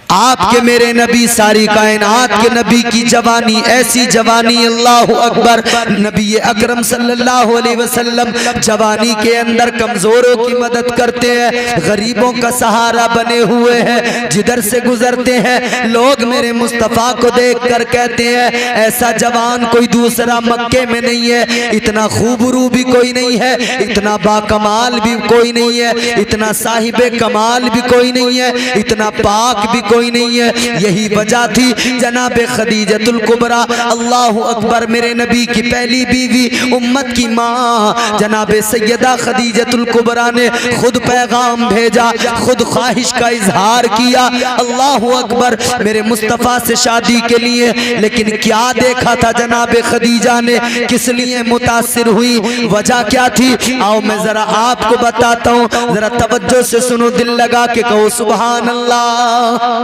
आपके मेरे नबी सारी कायनात के नबी की जवानी, ऐसी जवानी, अल्लाह अकबर। नबी अकरम सल्लल्लाहु अलैहि वसल्लम जवानी के अंदर कमजोरों की मदद करते हैं, गरीबों का सहारा बने हुए हैं। जिधर से गुजरते हैं लोग मेरे मुस्तफ़ा को देख कर कहते हैं ऐसा जवान कोई दूसरा मक्के में नहीं है, इतना खूबरू भी कोई नहीं है, इतना बाकमाल भी कोई नहीं है, इतना साहिबे कमाल भी कोई नहीं है, इतना पाक भी कोई नहीं है। यही वजह थी जनाबे खदीजतुल कुबरा, अल्लाह अकबर, मेरे नबी की पहली बीवी, उम्मत की माँ जनाबे सैयदा खदीजतुल कुबरा ने खुद पैगाम भेजा, खुद ख्वाहिश का इजहार किया, अल्लाह अकबर, मेरे मुस्तफ़ा से शादी के लिए। लेकिन क्या देखा था जनाबे खदीजा ने, किस लिए मुतासिर हुई, वजह क्या थी, आओ मैं जरा आपको बताता हूँ, जरा तवज्जो से सुनो, दिल लगा के कहो सुभान अल्लाह।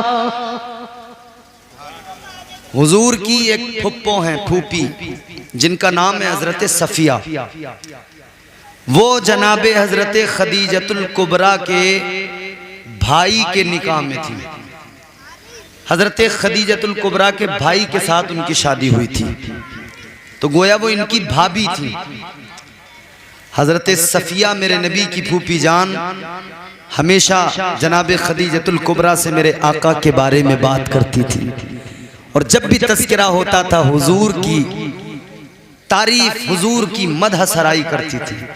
हुजूर की एक फुप्पो हैं, फूफी, जिनका नाम है हजरत सफिया। वो जनाबे हजरत खदीजतुल कुबरा के भाई के निकाह में थी। हजरत खदीजतुल कुबरा के भाई के साथ उनकी शादी हुई थी, तो गोया वो इनकी भाभी थी। हजरत सफिया मेरे नबी की फूफी जान हमेशा जनाबे खदीजतुल कुबरा से मेरे आका के बारे में बात करती थी, और जब भी तज़किरा होता था हुजूर की तारीफ, हुजूर की मदह सराई करती थी।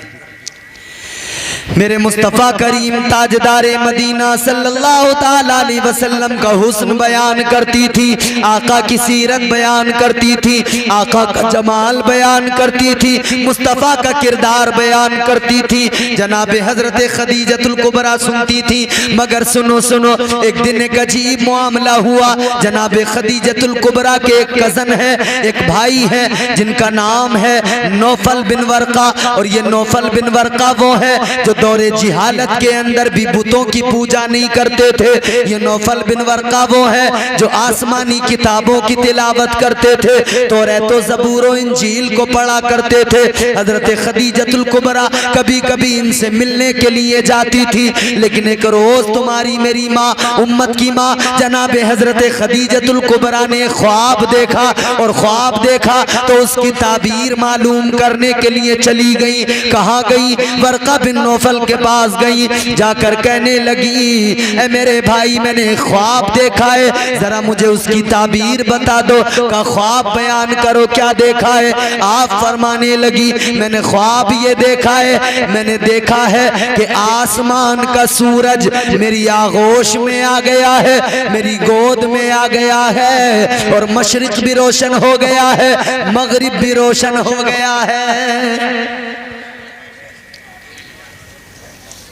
मेरे मुस्तफ़ा करीम ताजदारे मदीना सल्लल्लाहु ताला अलैहि वसल्लम का हुस्न बयान करती थी, आका की सीरत बयान करती थी, आका का जमाल बयान करती थी, मुस्तफ़ा का किरदार बयान करती थी। जनाबे हजरत खदीजतुल कुबरा सुनती थी। मगर सुनो सुनो, एक दिन एक अजीब मामला हुआ। जनाबे खदीजतुल कुबरा के एक कज़न है, एक भाई है, जिनका नाम है नौफल बिन वर्का, और ये नौफल बिन वर्का वो है जो दौरे जिहालत के अंदर भी बुतों की पूजा नहीं करते थे। ये नौफल बिन वर्का वो है जो आसमानी किताबों की तिलावत करते थे, तौरात ज़बूर और इंजील को पढ़ा करते थे। हजरत खदीजतुल कुबरा कभी कभी इनसे मिलने के लिए जाती थी, लेकिन एक रोज तुम्हारी मेरी माँ, उम्मत की माँ जनाबे हजरत खदीजतुल कुबरा ने ख्वाब देखा, और ख्वाब देखा तो उसकी ताबीर मालूम करने के लिए चली गई। कहाँ गई? वर्का बिन नौफल के पास गई, जाकर कहने लगी ए मेरे भाई, मैंने ख्वाब देखा है, जरा मुझे उसकी ताबीर बता दो। का ख्वाब बयान करो, क्या देखा है? आप फरमाने लगी मैंने ख्वाब ये देखा है, मैंने देखा है कि आसमान का सूरज मेरी आगोश में आ गया है, मेरी गोद में आ गया है, और मशरिक भी रोशन हो गया है, मगरिब भी रोशन हो गया है।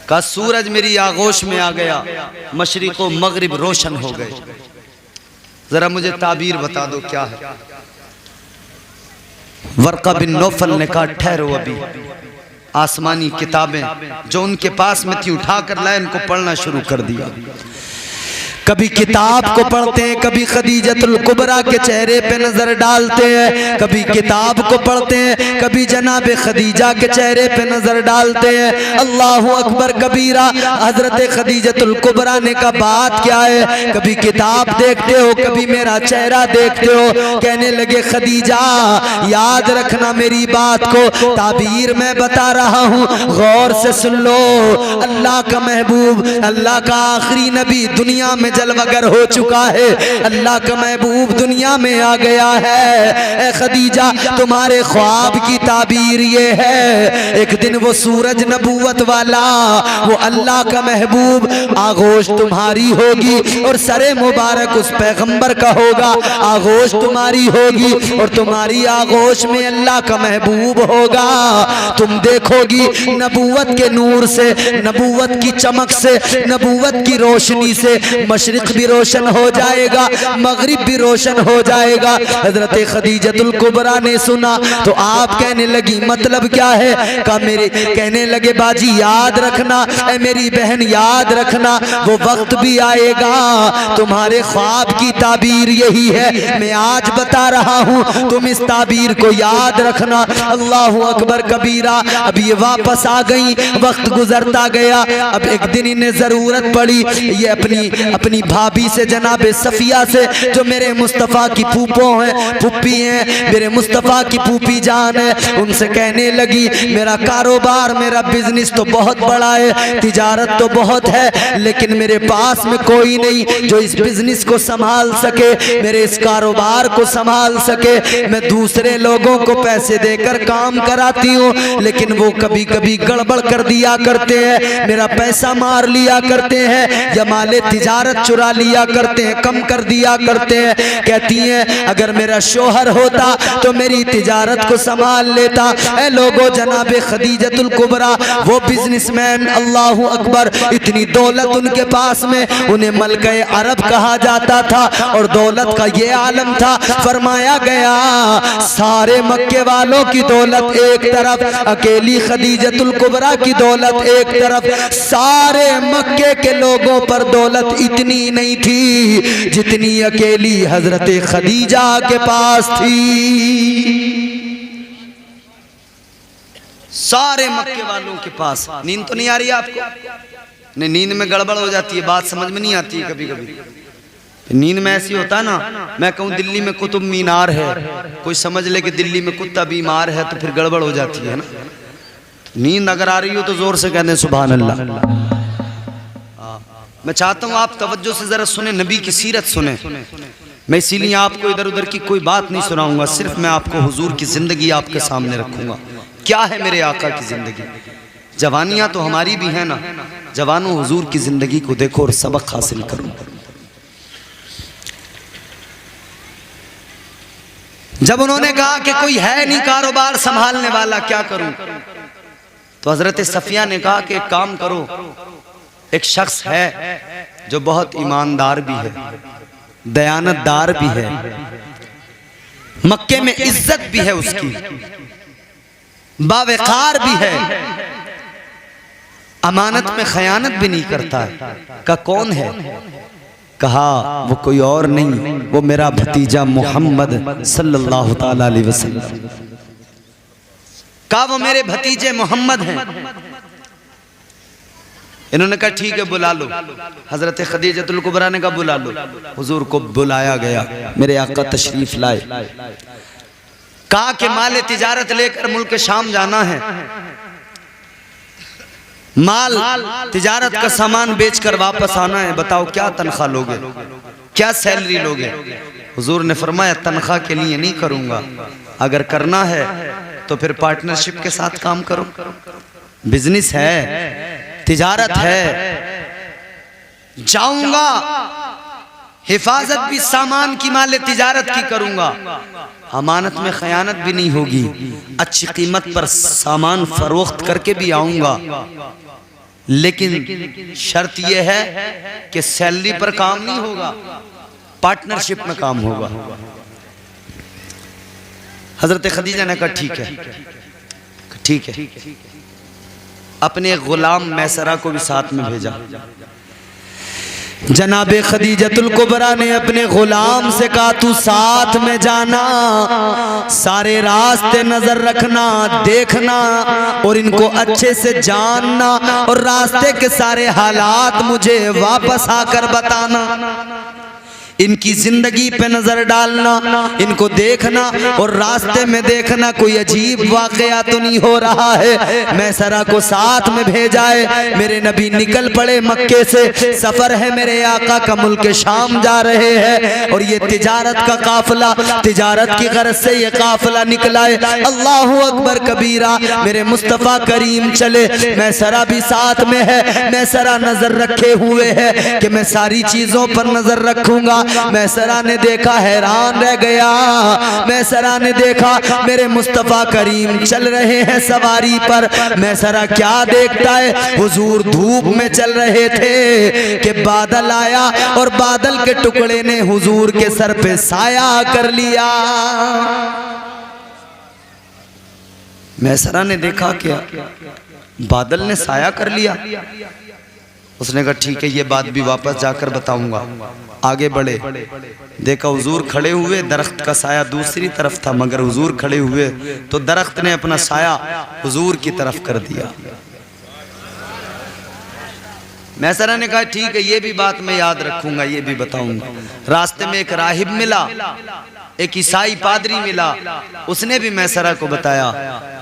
का सूरज मेरी आगोश में आ गया, मशरिक व मगरिब रोशन हो गए, जरा मुझे ताबीर बता दो क्या है। वर्का बिन नौफल ने कहा ठहरो, अभी आसमानी किताबें जो उनके पास में थी उठा कर लाए, इनको पढ़ना शुरू कर दिया। कभी किताब को पढ़ते हैं, कभी खदीजतुल कुबरा के चेहरे पे नजर डालते हैं, कभी किताब को पढ़ते हैं, कभी जनाबे खदीजा के चेहरे पे नजर डालते हैं। अल्लाह अकबर कबीरा। हजरत खदीजतुल कुबरा ने कहा बात क्या है? कभी किताब देखते हो, कभी मेरा चेहरा देखते हो। कहने लगे खदीजा याद रखना मेरी बात को, ताबीर मैं बता रहा हूँ, गौर से सुन लो। अल्लाह का महबूब, अल्लाह का आखिरी नबी दुनिया में जलवगर हो चुका है, अल्लाह का महबूब दुनिया में आ गया है। ए खदीजा तुम्हारे ख्वाब की ताबीर ये है, एक दिन वो सूरज नबूवत वाला, वो अल्लाह का महबूब, आगोश तुम्हारी होगी और सरे मुबारक उस पैगंबर का होगा, आगोश तुम्हारी होगी और तुम्हारी आगोश में अल्लाह का महबूब होगा। तुम देखोगी नबूवत के नूर से, नबूवत की चमक से, नबूवत की रोशनी से मशरिक भी रोशन हो जाएगा, मगरिब भी रोशन हो जाएगा। हजरत खदीजतुल कुबरा ने सुना तो आप कहने लगी मतलब क्या है? का मेरे कहने लगे बाजी याद रखना, ए मेरी बहन याद रखना, वो वक्त भी आएगा, तुम्हारे ख्वाब की ताबीर यही है, मैं आज बता रहा हूँ, तुम इस ताबीर को याद रखना। अल्लाह अकबर कबीरा। अब ये वापस आ गई, वक्त गुजरता गया। अब एक दिन इन्हें जरूरत पड़ी, ये अपनी अपनी भाभी से जनाब सफिया से, जो मेरे मुस्तफ़ा की फूफो हैं, फूफी हैं, मेरे मुस्तफ़ा की फूफी जान है, उनसे कहने लगी मेरा कारोबार, मेरा बिजनेस तो बहुत बड़ा है, तिजारत तो बहुत है, लेकिन मेरे पास में कोई नहीं जो इस बिजनेस को संभाल सके, मेरे इस कारोबार को संभाल सके। मैं दूसरे लोगों को पैसे देकर काम कराती हूँ, लेकिन वो कभी कभी गड़बड़ कर दिया करते हैं, मेरा पैसा मार लिया करते हैं या माले तिजारत चुरा लिया करते हैं, कम कर दिया करते हैं। कहती हैं अगर मेरा शोहर होता तो मेरी तिजारत को संभाल लेता। ऐ लोगों, जनाबे खदीजतुल कुबरा वो बिजनेसमैन, अल्लाह अकबर, इतनी दौलत उनके पास में, उन्हें मलके अरब कहा जाता था और दौलत का ये आलम था। फरमाया गया सारे मक्के वालों की दौलत एक तरफ, अकेली खदीजतुल कुबरा की दौलत एक तरफ। सारे मक्के के लोगों पर दौलत इतनी नहीं थी जितनी अकेली हजरत खदीजा के पास थी। सारे मक्के वालों के पास। नींद तो नहीं आ रही है आपको? नहीं, नींद में गड़बड़ हो जाती है, बात समझ में नहीं आती है कभी कभी। नींद में ऐसी होता है ना, मैं कहूँ दिल्ली में कुतुब मीनार है, कोई समझ ले कि दिल्ली में कुत्ता बीमार है, तो फिर गड़बड़ हो जाती है ना। नींद अगर आ रही हो तो जोर से कहते हैं सुभान अल्लाह। मैं चाहता हूँ आप तवज्जो से जरा सुने, नबी की सीरत सुने। मैं इसीलिए आपको इधर उधर की कोई बात नहीं सुनाऊंगा, सिर्फ मैं आपको हुजूर की जिंदगी आपके सामने रखूंगा। क्या है मेरे आका की जिंदगी? जवानियां तो हमारी भी है ना, जवानों हुजूर की जिंदगी को देखो और सबक हासिल करो। जब उन्होंने कहा कि कोई है नहीं कारोबार संभालने वाला, क्या करूं, तो हजरत सफिया ने कहा कि एक काम करो, एक शख्स है जो बहुत ईमानदार भी है, दयानतदार भी है, मक्के में इज्जत भी है उसकी, बावकार भी है, अमानत में खयानत भी नहीं करता है। का कौन है? कहा वो कोई और नहीं, वो मेरा भतीजा मोहम्मद सल्लल्लाहु ताला अलैहि वसल्लम। कहा वो मेरे भतीजे मोहम्मद हैं। इन्होंने कहा ठीक है बुला लो। हजरत खदीजतुल कुबरा ने कहा बुला लो। हुजूर को बुलाया गया, मेरे आका तशरीफ लाए। कहा कि माल तिजारत लेकर मुल्क शाम जाना है, माल तिजारत का सामान बेचकर वापस आना है, बताओ क्या तनख्वाह लोगे, क्या सैलरी लोगे? हुजूर ने फरमाया तनख्वाह के लिए नहीं करूंगा, अगर करना है तो फिर पार्टनरशिप के साथ काम करो, बिजनेस है, तिजारत है, जाऊंगा, हिफाजत भी सामान की माल तिजारत की करूंगा, अमानत में खयानत भी नहीं होगी, अच्छी कीमत पर सामान फरोख्त करके भी आऊंगा, लेकिन शर्त यह है कि सैलरी पर काम नहीं होगा, पार्टनरशिप में काम होगा। हजरत खदीजा ने कहा ठीक है, ठीक है। अपने गुलाम मैसरा को भी साथ में भेजा। जनाबे खदीजतुल कुबरा ने अपने गुलाम से कहा तू साथ में जाना, सारे रास्ते नजर रखना, देखना और इनको अच्छे से जानना, और रास्ते के सारे हालात मुझे वापस आकर बताना, इनकी जिंदगी पे नजर डालना, इनको देखना और रास्ते में देखना कोई अजीब वाकया तो नहीं हो रहा है। मैसरा को साथ में भेजाए। मेरे नबी निकल पड़े मक्के से, सफर है मेरे आका का, मुल्क शाम जा रहे हैं और ये तिजारत का काफिला, तिजारत की गरज से ये काफिला निकला है। अल्लाहु अकबर कबीरा, मेरे मुस्तफ़ा करीम चले, मैसरा भी साथ में है। मैसरा नजर रखे हुए है कि मैं सारी चीजों पर नजर रखूंगा। मैसरा ने देखा, हैरान रह गया। मैसरा ने देखा मेरे मुस्तफ़ा करीम चल रहे हैं सवारी पर। मैसरा क्या देखता है, हुजूर धूप में चल रहे थे कि बादल आया और बादल के टुकड़े ने हुजूर के सर पे साया कर लिया। मैसरा ने देखा क्या, बादल ने साया कर लिया। उसने कहा ठीक है, ये बात भी वापस जाकर बताऊंगा। आगे बढ़े, देखा हुजूर खड़े हुए, दरख्त का साया दूसरी तरफ था, मगर हुजूर खड़े हुए तो दरख्त ने अपना साया हुजूर की तरफ कर दिया। मैसरा ने कहा ठीक है, ये भी बात मैं याद रखूंगा, ये भी बताऊंगा। रास्ते में एक राहिब मिला, एक ईसाई पादरी मिला, उसने भी मैसरा को बताया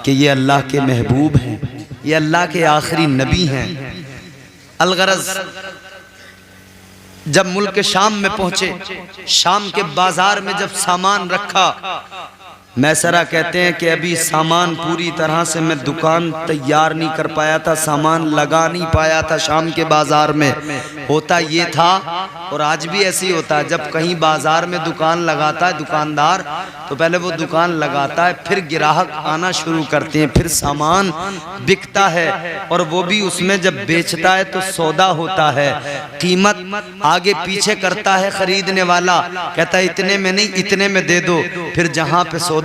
कि ये अल्लाह के महबूब हैं, ये अल्लाह के आखिरी नबी हैं। अलगरज जब मुल्क शाम में पहुंचे, शाम के बाजार में जब सामान रखा, मैसरा कहते हैं कि अभी सामान पूरी तरह से मैं दुकान तैयार नहीं कर पाया था, सामान लगा नहीं पाया था। शाम के बाजार में होता ये था, और आज भी ऐसे ही होता है, जब कहीं बाजार में दुकान लगाता है दुकानदार, तो पहले वो दुकान लगाता है, फिर ग्राहक आना शुरू करते हैं, फिर सामान बिकता है, और वो भी उसमें जब बेचता है तो सौदा होता है, कीमत आगे पीछे करता है खरीदने वाला, कहता है इतने में नहीं इतने में दे दो। फिर जहाँ पे सौदा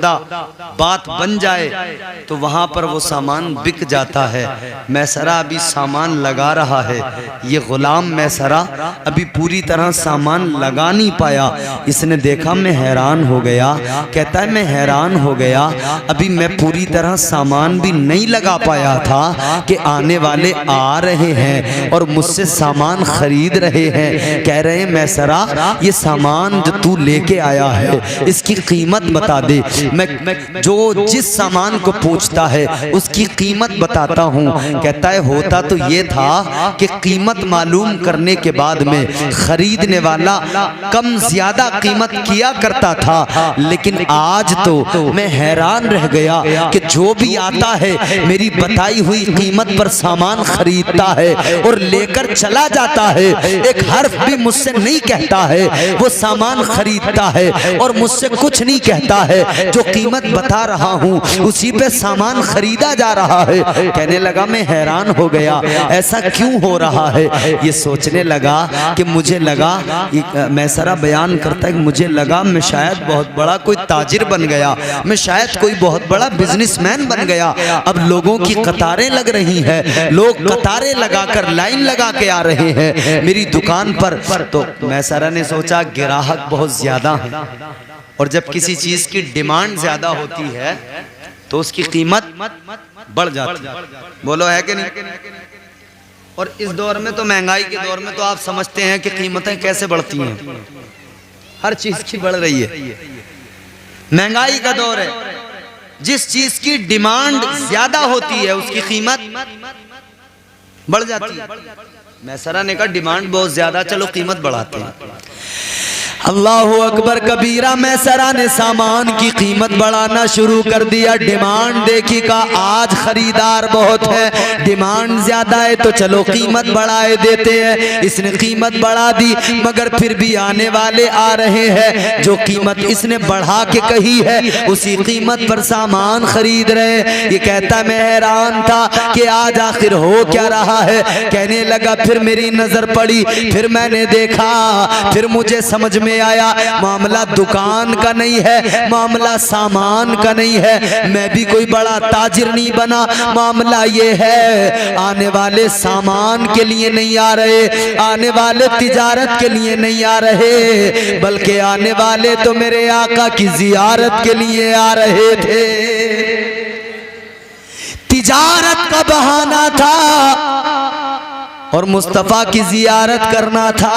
बात बन जाए तो वहां पर वो सामान बिक जाता है। मैसरा अभी सामान लगा रहा है, ये गुलाम मैसरा अभी पूरी तरह सामान लगा नहीं पाया। इसने देखा, मैं हैरान हो गया। कहता है मैं हैरान हो गया, अभी मैं पूरी तरह सामान भी नहीं लगा पाया था कि आने वाले आ रहे हैं और मुझसे सामान खरीद रहे हैं। कह रहे हैं मैसरा ये सामान जो तू लेके आया है इसकी कीमत बता दे। मैं जो जिस सामान को पूछता है उसकी कीमत बताता हूँ। कहता है होता तो ये था कि कीमत मालूम करने के बाद में खरीदने वाला कम ज्यादा कीमत किया करता था, लेकिन आज तो मैं हैरान रह गया कि जो भी आता है मेरी बताई हुई कीमत पर सामान खरीदता है और लेकर चला जाता है, एक हर्फ भी मुझसे नहीं कहता है, वो सामान खरीदता है और मुझसे कुछ नहीं कहता है। जो कीमत बता रहा हूँ उसी पे सामान खरीदा जा रहा है। कहने लगा मैं हैरान हो गया, ऐसा क्यों हो रहा है। ये सोचने लगा कि मुझे लगा, मैसरा बयान करता है कि मुझे लगा मैं शायद बहुत बड़ा कोई ताजिर बन गया, मैं शायद कोई बहुत बड़ा बिजनेसमैन बन गया। अब लोगों की कतारें लग रही हैं, लोग कतारें लगाकर लाइन लगा के आ रहे हैं मेरी दुकान पर। तो मैसरा ने सोचा ग्राहक बहुत ज्यादा है, और जब किसी चीज की डिमांड ज्यादा होती है तो उसकी कीमत बढ़ जाती है। बोलो है कि नहीं। और इस दौर में तो, महंगाई के दौर में तो आप समझते हैं कि कीमतें कैसे बढ़ती हैं, हर चीज की बढ़ रही है। महंगाई का दौर है, जिस चीज की डिमांड ज्यादा होती है उसकी कीमत बढ़ जाती है। मैसरा ने कहा डिमांड बहुत ज्यादा, चलो कीमत बढ़ाते हैं। अल्लाह अकबर कबीरा। मैसरा ने सामान की कीमत बढ़ाना शुरू कर दिया। डिमांड देखी का आज खरीदार बहुत है, डिमांड ज्यादा है तो चलो कीमत बढ़ाए देते हैं। इसने कीमत बढ़ा दी, मगर फिर भी आने वाले आ रहे हैं। जो कीमत इसने बढ़ा के कही है उसी कीमत पर सामान खरीद रहे। ये कहता मैं हैरान था कि आज आखिर हो क्या रहा है। कहने लगा फिर मेरी नजर पड़ी, फिर मैंने देखा, फिर मुझे समझ में आया मामला दुकान का नहीं है, मामला सामान का नहीं है, मैं भी कोई बड़ा ताजिर नहीं बना। मामला ये है आने वाले सामान के लिए नहीं आ रहे, आने वाले तिजारत के लिए नहीं आ रहे, बल्कि आने वाले तो मेरे आका की जियारत के लिए आ रहे थे। तिजारत का बहाना था और मुस्तफ़ा की जियारत करना था।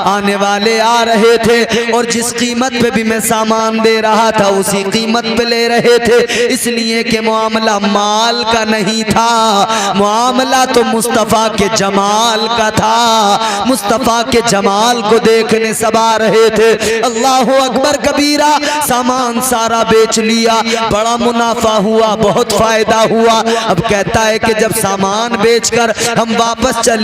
आने वाले आ रहे थे और जिस कीमत पे भी मैं सामान दे रहा था उसी कीमत पे ले रहे थे, इसलिए कि मामला माल का नहीं था, मामला तो मुस्तफ़ा के जमाल का था। मुस्तफ़ा के जमाल को देखने सब आ रहे थे। अल्लाह अकबर कबीरा। सामान सारा बेच लिया, बड़ा मुनाफा हुआ, बहुत फायदा हुआ। अब कहता है कि जब सामान बेचकर हम वापस चले,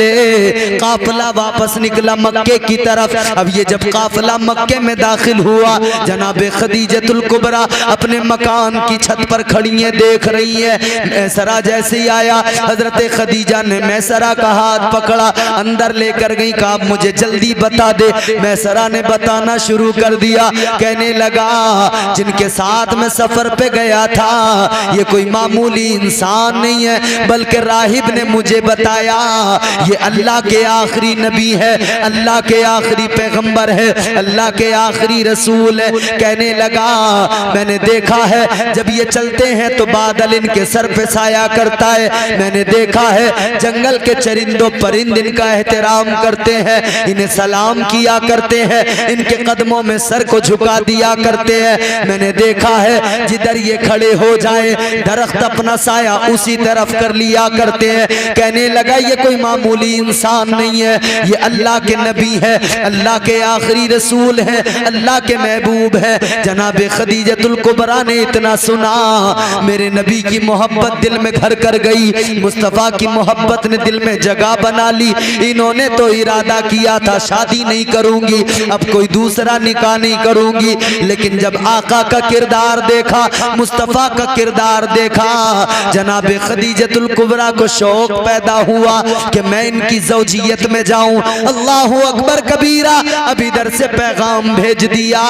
काफिला वापस निकला मक्के की तरफ। अब ये जब काफिला मक्के में दाखिल हुआ, जनाब खदीजतुल कुबरा अपने मकान की छत पर खड़ी है, देख रही है। मैसरा जैसे ही आया, हजरत खदीजा ने मैसरा का हाथ पकड़ा, अंदर लेकर गई, कहा मुझे जल्दी बता दे। मैसरा ने बताना शुरू कर दिया, कहने लगा जिनके साथ मैं सफर पे गया था ये कोई मामूली इंसान नहीं है, बल्कि राहिब ने मुझे बताया ये अल्लाह के आखिरी नबी है, अल्लाह के आखिरी पैगंबर है, अल्लाह के आखिरी रसूल है। कहने लगा मैंने देखा है जब ये चलते हैं तो बादल इनके सर पे साया करता है, मैंने देखा है जंगल के चरिंदों परिंद इनका एहतराम करते हैं, इन्हें सलाम किया करते हैं, इनके कदमों में सर को झुका दिया करते हैं। मैंने देखा है जिधर ये खड़े हो जाए दरख्त अपना साया उसी तरफ कर लिया करते हैं। कहने लगा ये कोई मामूली इंसान नहीं है, ये अल्लाह के नबी है, अल्लाह के आखिरी रसूल है, अल्लाह के महबूब है। जनाब खदीजतुल कुबरा ने इतना सुना, मेरे नबी की मोहब्बत दिल में घर कर गई, मुस्तफ़ा की मोहब्बत ने दिल में जगह बना ली। इन्होंने तो इरादा किया था शादी नहीं करूंगी, अब कोई दूसरा निकाह नहीं करूंगी, लेकिन जब आका का किरदार देखा, मुस्तफ़ा का किरदार देखा, जनाब खदीजतुल कुबरा को शौक पैदा हुआ कि मैं इनकी ज़ौजियत में जाऊं। अल्लाहु अकबर कबीरा। अब इधर से पैगाम भेज दिया,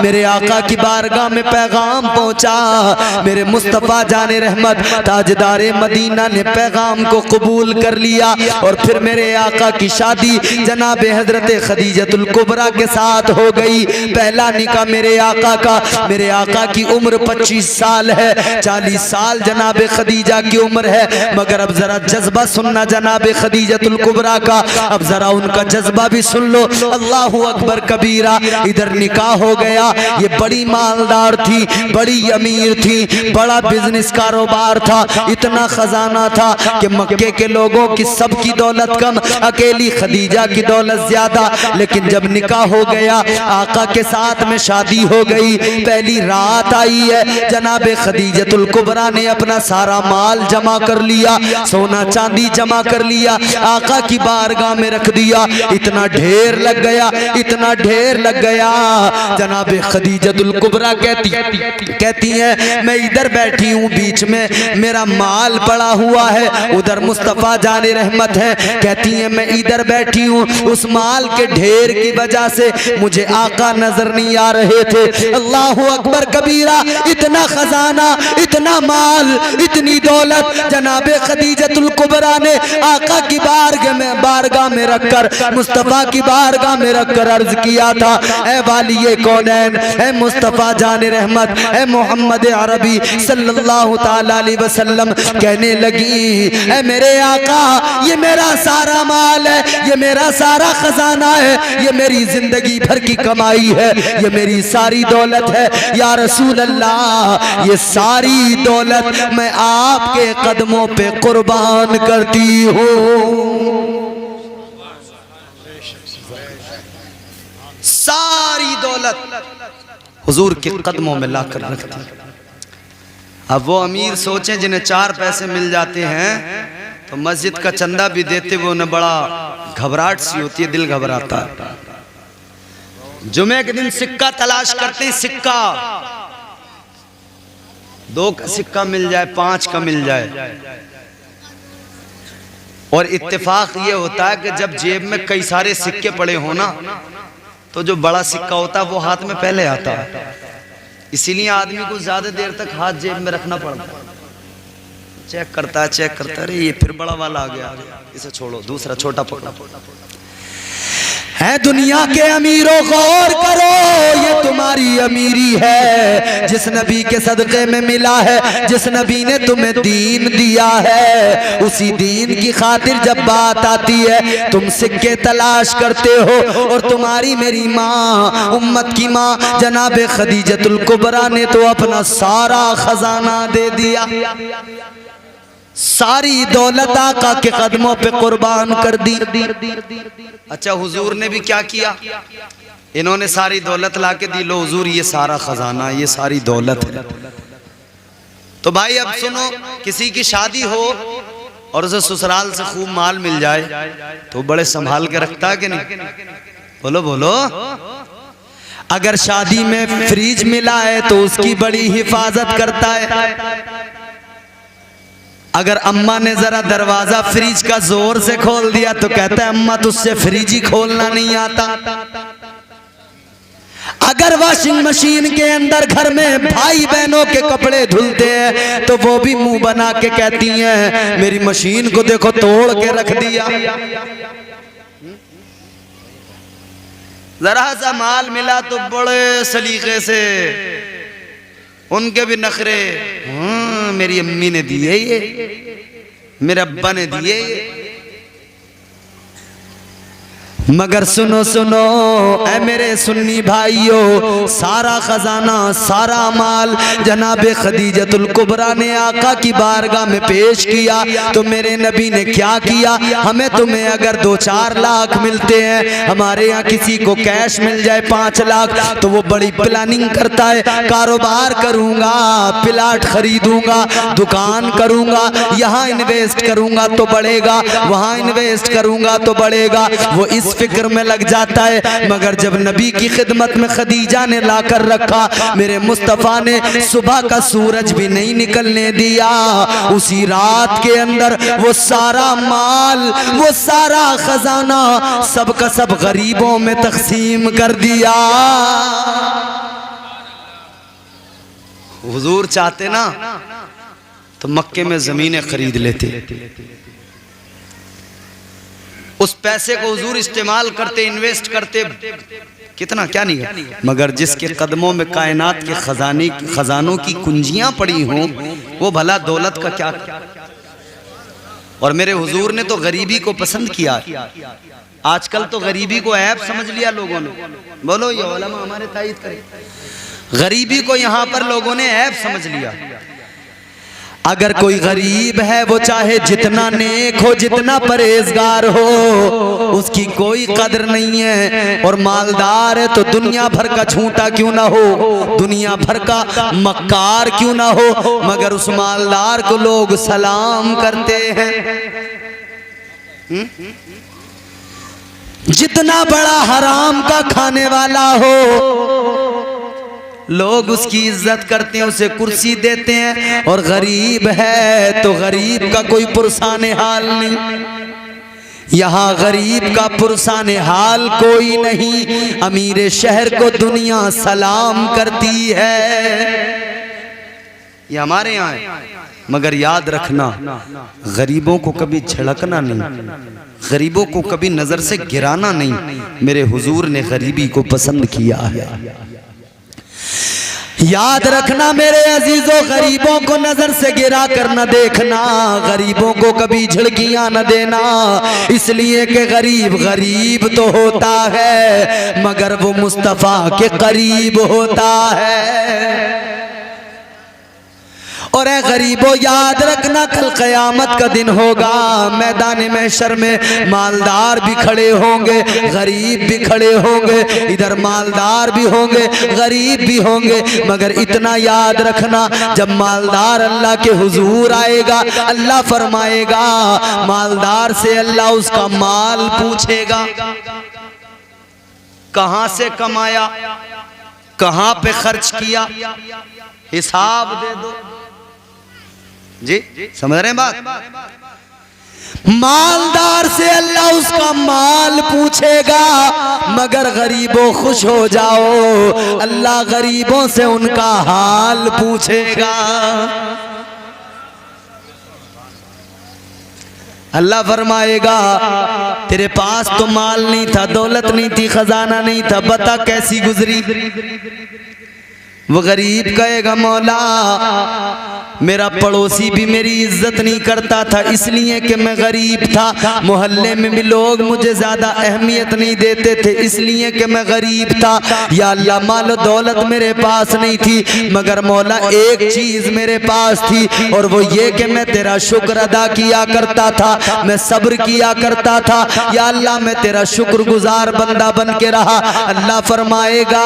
मेरे आका की बारगाह में पैगाम पहुंचा, मेरे मुस्तफ़ा जाने रहमत ताजदारे मदीना ने पैगाम को कबूल कर लिया और फिर मेरे आका की शादी जनाब हजरत खदीजतुल कुबरा के साथ हो गई। पहला निकाह मेरे आका का, मेरे आका की उम्र 25 साल है, 40 साल जनाब खदीजा की उम्र है, मगर अब जरा जज्बा सुनना जनाब खदीजतुल कुबरा का, अब जरा उनका जज्बा भी सुन लो। अल्लाहु अकबर कबीरा। इधर निकाह हो गया, ये बड़ी मालदार थी, बड़ी अमीर थी, बड़ा बिजनेस कारोबार था, इतना खजाना था कि मक्के के लोगों की सबकी दौलत कम, अकेली खदीजा की दौलत ज्यादा। लेकिन जब निकाह हो गया, आका के साथ में शादी हो गई, पहली रात आई है, जनाब खदीजतुल कुबरा ने अपना सारा माल जमा कर लिया, सोना चांदी जमा कर लिया, आका की बारगाह में रख दिया। इतना ढेर लग गया, इतना ढेर लग गया। जनाब खदीजतुल कुबरा कहती है मैं इधर बैठी हूँ बीच में, मेरा माल पड़ा हुआ है, उधर मुस्तफ़ा जाने रहमत है। कहती है मैं इधर बैठी हूँ, उस माल के ढेर की वजह से मुझे आका नजर नहीं आ रहे थे। अल्लाहु अकबर कबीरा। इतना खजाना, इतना माल, इतनी दौलत जनाबे खदीजतुल कुबरा ने आका की बारगाह में रखकर, मुस्तफ़ा की बारगाह में रखकर अर्ज किया था, ऐ वालिए कौनैन, ऐ मुस्तफ़ा जाने रहमत, ऐ मोहम्मद अरबी सल्लल्लाहु ताला अलैहि वसल्लम। कहने लगी ऐ मेरे आका, ये मेरा सारा माल है, ये मेरा सारा खजाना है, ये मेरी जिंदगी भर की कमाई है, ये मेरी सारी दौलत है। या रसूल अल्लाह, ये सारी दौलत मैं आपके कदमों पे कुर्बान करती हूँ। सारी दौलत हुजूर के कदमों में लाकर रखती। अब वो अमीर सोचे जिन्हें 4 पैसे मिल जाते हैं तो मस्जिद का चंदा भी देते हुए उन्हें बड़ा घबराहट सी होती है, दिल घबराता है। जुमे के दिन सिक्का तलाश करते हैं, सिक्का 2 का सिक्का मिल जाए, 5 का मिल जाए। और इत्तेफाक ये होता है कि जब जेब में कई सारे सिक्के पड़े हो ना, तो जो बड़ा सिक्का होता है वो हाथ में पहले आता है, इसीलिए आदमी को ज्यादा देर तक हाथ जेब में रखना पड़ता है। चेक करता है, अरे ये फिर बड़ा वाला आ गया, इसे छोड़ो, दूसरा छोटा पकड़ा। है दुनिया के अमीरों गौर करो, ये तुम्हारी अमीरी है जिस नबी के सदक़े में मिला है, जिस नबी ने तुम्हें दीन दिया है, उसी दीन की खातिर जब बात आती है तुम सिक्के तलाश करते हो। और तुम्हारी मेरी माँ, उम्मत की माँ जनाब खदीजतुल कुबरा ने तो अपना सारा खजाना दे दिया, सारी दौलत आका के कदमों पे कुर्बान कर दी। अच्छा, हुजूर ने भी क्या किया, इन्होंने सारी दौलत लाके दी, लो हुजूर ये सारा खजाना, ये सारी दौलत है। तो भाई अब सुनो, किसी की शादी हो और उसे ससुराल से खूब माल मिल जाए तो बड़े संभाल के रखता है कि नहीं? बोलो बोलो। अगर शादी में फ्रिज मिला है तो उसकी बड़ी हिफाजत करता है। अगर अम्मा ने जरा दरवाजा फ्रिज का जोर से खोल दिया तो कहता है अम्मा तुझसे फ्रिज ही खोलना नहीं आता। अगर वॉशिंग मशीन के अंदर घर में भाई बहनों के कपड़े धुलते हैं तो वो भी मुंह बना के कहती हैं मेरी मशीन को देखो तोड़ के रख दिया। जरा सा माल मिला तो बड़े सलीके से उनके भी नखरे, मेरी अम्मी ने दिए ये, मेरे अब्बा ने दिए ये। मगर सुनो सुनो ऐ मेरे सुन्नी भाइयों, सारा खजाना सारा माल जनाब खदीजतुल कुबरा ने आका की बारगाह में पेश किया तो मेरे नबी ने क्या किया, हमें तुम्हें अगर 2-4 लाख मिलते हैं, हमारे यहाँ किसी को कैश मिल जाए 5 लाख तो वो बड़ी प्लानिंग करता है, कारोबार करूंगा, प्लाट खरीदूंगा, दुकान करूंगा, यहाँ इन्वेस्ट करूंगा तो बढ़ेगा, वहाँ इन्वेस्ट करूंगा तो बढ़ेगा, वो इस फिक्र में लग जाता है। मगर जब नबी की खिदमत में खदीजा ने लाकर रखा, मेरे मुस्तफ़ा ने सुबह का सूरज भी नहीं निकलने दिया, उसी रात के अंदर वो सारा माल, वो सारा खजाना सब का सब गरीबों में तकसीम कर दिया। हुजूर चाहते ना तो मक्के में जमीनें खरीद लेते, उस पैसे को हुजूर इस्तेमाल करते, इन्वेस्ट करते, कितना क्या नहीं है। मगर जिसके कदमों में कायनात के खजानों की कुंजियां पड़ी हों वो भला दौलत का क्या। और मेरे हुजूर ने तो गरीबी को पसंद किया। आजकल तो गरीबी को ऐब समझ लिया लोगों ने, बोलो ये उलमा हमारे तायद करें, गरीबी को यहाँ पर लोगों ने ऐब समझ लिया। अगर कोई गरीब है वो चाहे जितना नेक हो, जितना परहेजगार हो, उसकी कोई कदर नहीं है। और मालदार है तो दुनिया भर का झूठा क्यों ना हो, दुनिया भर का मक्कार क्यों ना हो, मगर उस मालदार को लोग सलाम करते हैं। जितना बड़ा हराम का खाने वाला हो लोग उसकी इज्जत करते हैं, उसे कुर्सी देते हैं। और गरीब है तो गरीब का कोई पुरसाने हाल नहीं। यहाँ गरीब का पुरसाने हाल कोई नहीं। अमीर शहर को दुनिया सलाम करती है, ये हमारे यहाँ है। मगर याद रखना, गरीबों को कभी झड़कना नहीं, गरीबों को कभी नजर से गिराना नहीं। मेरे हुजूर ने गरीबी को पसंद किया है। याद रखना मेरे अजीजों, गरीबों को नजर से गिरा कर न देखना, गरीबों को कभी झिड़कियां न देना, इसलिए कि गरीब गरीब तो होता है मगर वो मुस्तफा के करीब होता है। और ऐ गरीबों याद रखना, कल क़यामत का दिन होगा, मैदान महशर में मालदार भी खड़े होंगे, गरीब भी खड़े होंगे, इधर मालदार भी होंगे, गरीब भी होंगे। मगर इतना याद रखना, जब मालदार अल्लाह के हुजूर आएगा, अल्लाह फरमाएगा, मालदार से अल्लाह उसका माल पूछेगा, कहां से कमाया, कहां पे खर्च किया, हिसाब दे दो। जी समझ रहे हैं बात? मालदार से अल्लाह उसका माल पूछेगा, मगर गरीबों खुश हो जाओ, अल्लाह गरीबों से उनका हाल पूछेगा। अल्लाह फरमाएगा, तेरे पास तो माल नहीं था, दौलत नहीं थी, खजाना नहीं था, बता कैसी गुजरी। वो गरीब कहेगा, मौला मेरा पड़ोसी भी मेरी इज्जत नहीं करता था इसलिए कि मैं गरीब था, मोहल्ले में भी लोग मुझे ज्यादा अहमियत नहीं देते थे इसलिए कि मैं गरीब था। या अल्लाह माल दौलत मेरे पास नहीं थी, मगर मौला एक चीज मेरे पास थी और वो ये कि मैं तेरा शुक्र अदा किया करता था, मैं सब्र किया करता था। या अल्लाह मैं तेरा शुक्रगुजार बंदा बन के रहा। अल्लाह फरमाएगा,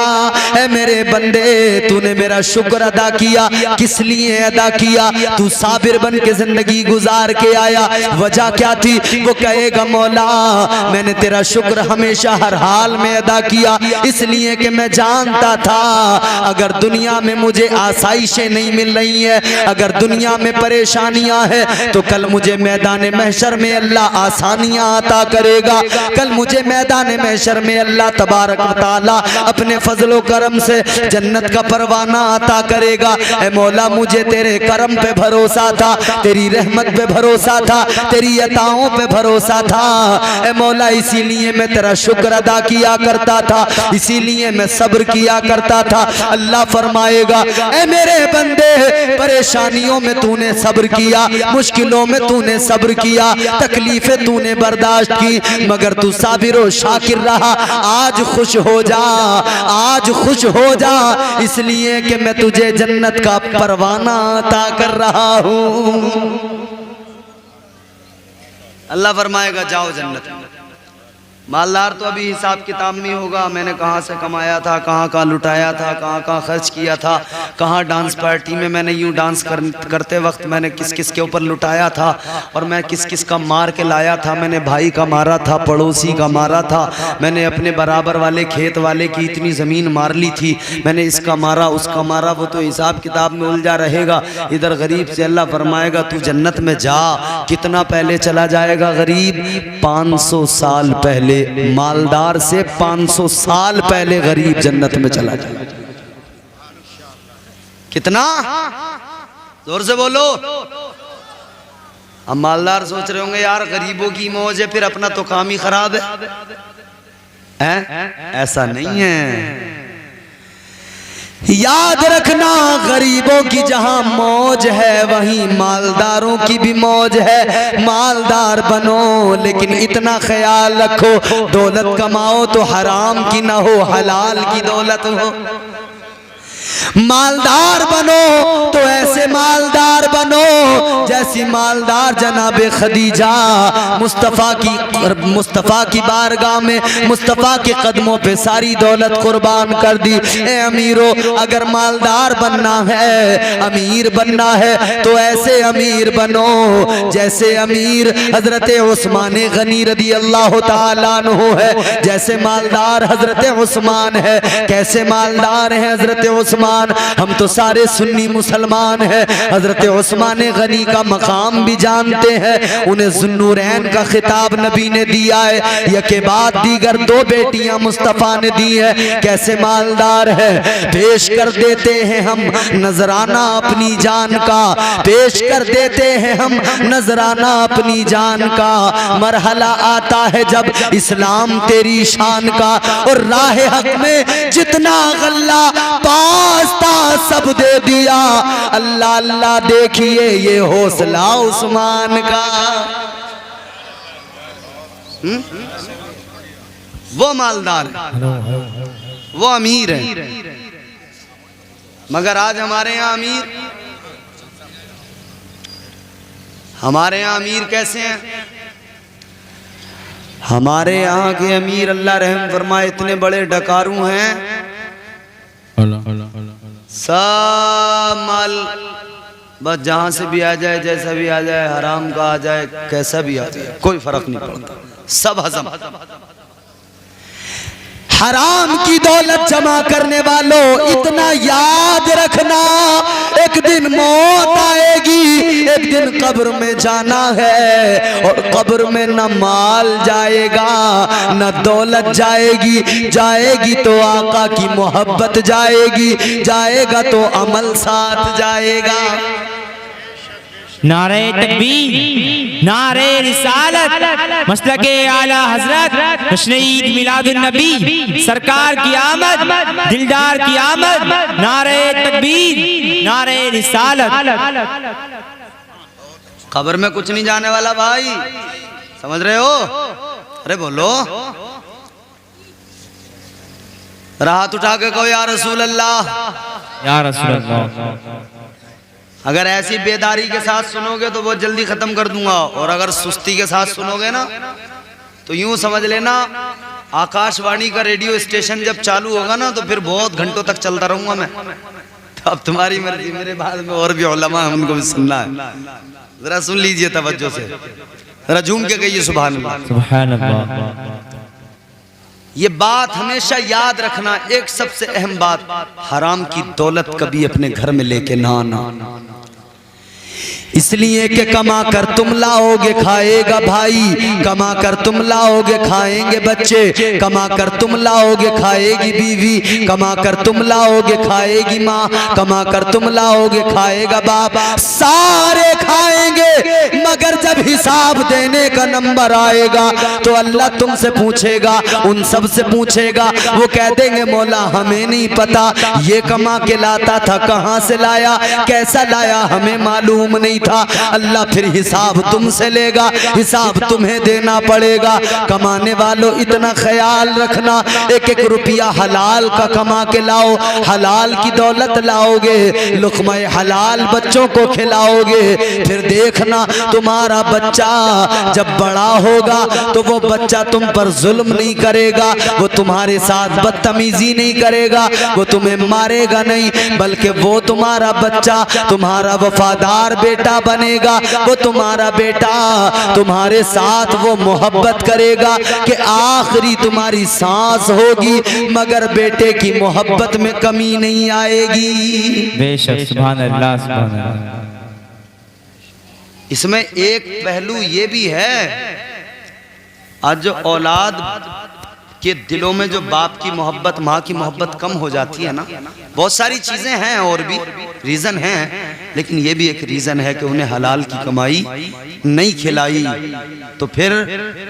ऐ मेरे बंदे तूने मेरा शुक्र अदा किया। किस लिए अदा किया? तू साबिर बन के जिंदगी गुजार के आया। वजह क्या थी? वो कहेगा मौला मैंने तेरा शुक्र हमेशा हर हाल में अदा किया, इसलिए कि मैं जानता था अगर दुनिया में मुझे आसाइशें नहीं मिल रही है, अगर दुनिया में परेशानियां हैं, तो कल मुझे मैदान महशर में अल्लाह आसानियां अता करेगा। कल मुझे मैदान महशर में अल्लाह तबारक व तआला अपने फजलो करम से जन्नत का परवाना अता करेगा। ए मौला मुझे तेरे करम पे भरोसा था, तेरी रहमत पे भरोसा था, तेरी अताओं पे भरोसा था। ए मौला इसीलिए मैं तेरा शुक्र अदा किया करता था, इसीलिए मैं सब्र किया करता था। अल्लाह फरमाएगा ए मेरे बंदे परेशानियों में तूने सब्र किया, मुश्किलों में तूने सब्र किया, तकलीफें तूने बर्दाश्त की, मगर तू साबिर और शाकिर रहा। आज खुश हो जा, आज खुश हो जा, इसलिए कि मैं तुझे जन्नत का परवाना अता कर रहा हूं। अल्लाह फरमाएगा जाओ जन्नत। मालदार तो अभी हिसाब किताब में होगा, मैंने कहाँ से कमाया था, कहाँ कहाँ लुटाया था, कहाँ कहाँ खर्च किया था, कहाँ डांस पार्टी में मैंने यूँ डांस करते वक्त मैंने किस किस के ऊपर लुटाया था, और मैं किस किस का मार के लाया था। मैंने भाई का मारा था, पड़ोसी का मारा था, मैंने अपने बराबर वाले खेत वाले की इतनी ज़मीन मार ली थी, मैंने इसका मारा उसका मारा। वो तो हिसाब किताब में उलझा रहेगा। इधर गरीब से अल्लाह फरमाएगा तू जन्नत में जा। कितना पहले चला जाएगा गरीब? 500 साल पहले। मालदार से 500 साल पहले गरीब जन्नत में चला जाए। कितना? जोर से बोलो। अब मालदार सोच रहे होंगे यार गरीबों की मौज है, फिर अपना तो काम ही खराब है? ऐसा नहीं है। याद रखना गरीबों की जहां मौज है वहीं मालदारों की भी मौज है। मालदार बनो लेकिन इतना ख्याल रखो दौलत कमाओ तो हराम की ना हो, हलाल की दौलत हो। मालदार बनो तो ऐसे मालदार बनो जैसी मालदार जनाबे खदीजा मुस्तफ़ा की बारगाह में मुस्तफ़ा के कदमों पे सारी दौलत कुर्बान कर दी। ए अमीरो अगर मालदार बनना है, अमीर बनना है तो ऐसे अमीर बनो जैसे अमीर हजरत उस्मान गनी रदी अल्लाह तआला अन्हु है, जैसे मालदार हजरत उस्मान है। कैसे मालदार है हजरत उस्मान? हम तो सारे सुन्नी मुसलमान हैं, हजरत उस्मान गनी का मकाम भी जानते हैं। उन्हें ज़ुन्नूरैन का खिताब नबी ने दिया है, यके बाद दीगर 2 बेटियां मुस्तफ़ा ने दी है। कैसे मालदार है? पेश कर देते हैं हम नजराना अपनी जान का, पेश कर देते हैं हम नजराना अपनी जान का। मरहला आता है जब इस्लाम तेरी शान का, और राह हक में जितना गल्ला पास था सब दे दिया। अल्लाह अल्लाह देखिए ये हौसला उस्मान का। वो मालदार है, वो अमीर है। मगर आज हमारे यहाँ अमीर कैसे हैं? हमारे यहाँ के अमीर अल्लाह रहम फरमाए इतने बड़े डकारू हैं, सब माल बस जहां से भी आ जाए, जैसा भी आ जाए, हराम का आ जाए, कैसा भी आ जाए, कोई फर्क नहीं पड़ता, सब हजम। हराम की दौलत जमा करने वालों इतना याद रखना, एक दिन मौत आएगी, एक दिन कब्र में जाना है, और कब्र में न माल जाएगा न दौलत जाएगी। जाएगी तो आका की मोहब्बत जाएगी, जाएगा तो अमल साथ जाएगा। नारे तकबीर, नारे रिसालत, मसलके आला हजरत जश्न ईद मिलादुन नबी, सरकार की आमद, दिलदार की आमद। नारे तकबीर, नारे रिसालत। खबर में कुछ नहीं जाने वाला भाई, समझ रहे हो? अरे बोलो, राहत उठा के कहो या रसूल अल्लाह, या रसूल अल्लाह। अगर ऐसी बेदारी के साथ सुनोगे तो बहुत जल्दी खत्म कर दूंगा, और अगर सुस्ती के साथ सुनोगे ना तो यूं समझ लेना आकाशवाणी का रेडियो स्टेशन जब चालू होगा ना तो फिर बहुत घंटों तक चलता रहूंगा मैं। तो अब तुम्हारी मर्जी, मेरे बाद में और भी उलमा हैं, उनको भी सुनना है। जरा सुन लीजिए तवज्जो से, जरा झूम के कहिए सुभान अल्लाह। सुभान अल्लाह। ये बात हमेशा याद रखना, एक सबसे अहम बात, हराम की दौलत कभी अपने घर में लेके ना आना, इसलिए कि कमा कर तुम लाओगे खाएगा भाई, कमा कर तुम लाओगे खाएंगे बच्चे, कमा कर तुम लाओगे खाएगी बीवी, कमा कर तुम लाओगे खाएगी माँ, कमा कर तुम लाओगे खाएगा बाप, सारे खाएंगे मगर जब हिसाब देने का नंबर आएगा तो अल्लाह तुमसे पूछेगा, उन सब से पूछेगा। वो कह देंगे मौला हमें नहीं पता, ये कमा के लाता था, कहाँ से लाया, कैसा लाया, हमें मालूम नहीं था। अल्लाह फिर हिसाब तुमसे लेगा, हिसाब तुम्हें देना पड़ेगा। कमाने वालों इतना ख्याल रखना, एक एक रुपया हलाल का कमा के लाओ, हलाल की दौलत लाओगे, लुक़्मा हलाल बच्चों को खिलाओगे, फिर देखना तुम्हारा बच्चा जब बड़ा होगा तो वो बच्चा तुम पर जुल्म नहीं करेगा, वो तुम्हारे साथ बदतमीजी नहीं करेगा, वो तुम्हें मारेगा नहीं, बल्कि वो तुम्हारा बच्चा तुम्हारा वफादार बेटा बनेगा, वो तुम्हारा बेटा तुम्हारे साथ वो मोहब्बत करेगा कि आखिरी तुम्हारी सांस होगी मगर बेटे की मोहब्बत में कमी नहीं आएगी। बेशक सुभान अल्लाह, सुभान अल्लाह। इसमें एक पहलू ये भी है, आज जो औलाद के दिलों में जो बाप की मोहब्बत, माँ की मोहब्बत कम हो जाती है ना, बहुत सारी चीजें हैं और भी रीजन हैं, लेकिन ये भी एक रीजन है कि उन्हें हलाल की कमाई नहीं खिलाई तो फिर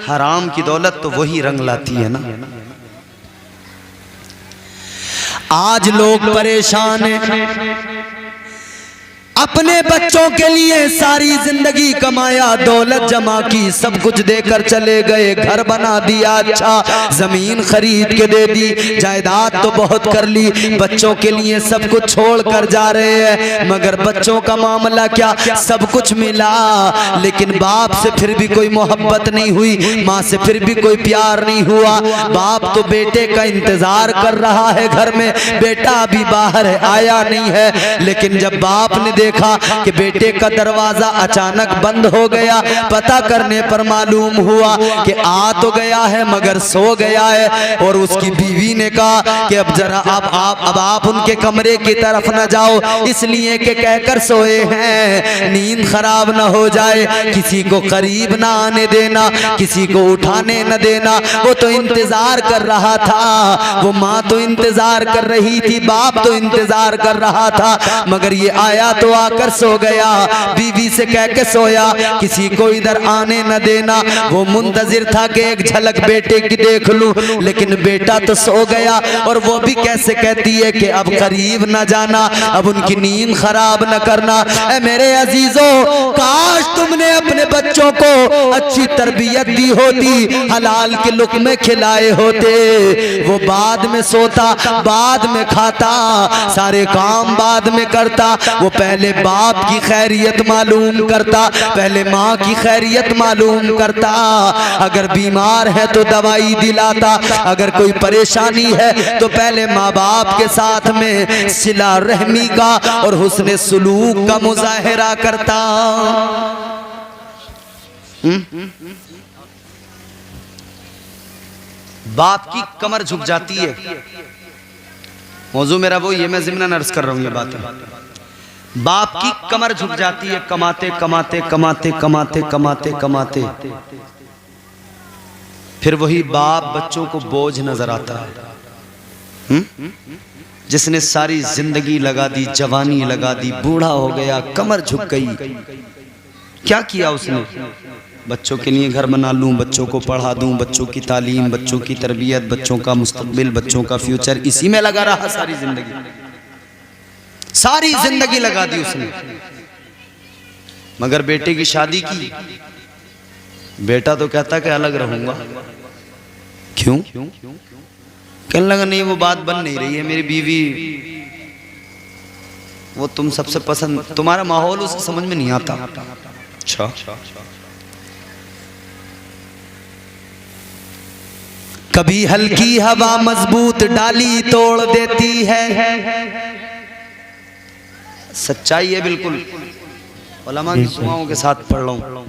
हराम की दौलत तो वही रंग लाती है ना। आज लोग परेशान हैं, अपने बच्चों के लिए सारी जिंदगी कमाया, दौलत जमा की, सब कुछ देकर चले गए, घर बना दिया, अच्छा जमीन खरीद के दे दी, जायदाद तो बहुत कर ली, बच्चों के लिए सब कुछ छोड़ कर जा रहे हैं, मगर बच्चों का मामला क्या, सब कुछ मिला लेकिन बाप से फिर भी कोई मोहब्बत नहीं हुई, माँ से फिर भी कोई प्यार नहीं हुआ। बाप तो बेटे का इंतजार कर रहा है घर में, बेटा अभी बाहर है, आया नहीं है, लेकिन जब बाप ने देखा कि बेटे का दरवाजा अचानक बंद हो गया, पता करने पर मालूम हुआ कि आ तो गया है मगर सो गया है, और उसकी बीवी ने कहा कि अब जरा अब आप उनके कमरे की तरफ न जाओ, इसलिए कि कहकर सोए हैं नींद खराब न हो जाए, किसी को करीब ना आने देना, किसी को उठाने न देना। वो तो इंतजार कर रहा था, वो माँ तो इंतजार कर रही थी, बाप तो इंतजार कर रहा था, मगर ये आया तो आकर सो गया, बीवी से कह के सोया किसी को इधर आने न देना। वो मुंतजिर था कि एक झलक बेटे की देख लूं, लेकिन बेटा तो सो गया, और वो भी कैसे कहती है कि अब करीब न जाना, अब उनकी नींद खराब न करना। ऐ मेरे अजीजों, काश तुमने अपने बच्चों को अच्छी तरबियत दी होती, हलाल के लुक़्मे खिलाए होते, वो बाद में सोता, बाद में खाता, सारे काम बाद में करता, वो पहले बाप की खैरियत मालूम करता, पहले माँ की खैरियत मालूम करता, अगर बीमार है तो दवाई दिलाता, अगर कोई परेशानी है तो पहले माँ बाप के साथ में सिला रहमी का और हुस्न सुलूक का मुजाहिरा करता। बाप की कमर झुक जाती है, मौजू मेरा वो ये, मैं ज़िम्नन अर्ज कर रहा हूँ ये बात। बाप की कमर झुक जाती है, कमाते कमाते कमाते कमाते कमाते कमाते, फिर वही बाप बच्चों को बोझ नजर आता है। जिसने सारी जिंदगी लगा दी, जवानी लगा दी, बूढ़ा हो गया, कमर झुक गई, क्या किया उसने? बच्चों के लिए घर बना लूं, बच्चों को पढ़ा दूं, बच्चों की तालीम, बच्चों की तरबियत, बच्चों का मुस्तकबिल, बच्चों का फ्यूचर, इसी में लगा रहा सारी जिंदगी, सारी जिंदगी लगा दी उसने। मगर बेटे की शादी की, बेटा तो कहता कि अलग रहूंगा। क्यों? कहने लगा नहीं वो बात बन नहीं रही है, मेरी बीवी वो तुम सबसे पसंद, तुम्हारा माहौल उसे समझ में नहीं आता। अच्छा, कभी हल्की हवा मजबूत डाली तोड़ देती है। सच्चाई है बिल्कुल, उलमा की दुआओं के साथ पढ़ रहा हूं।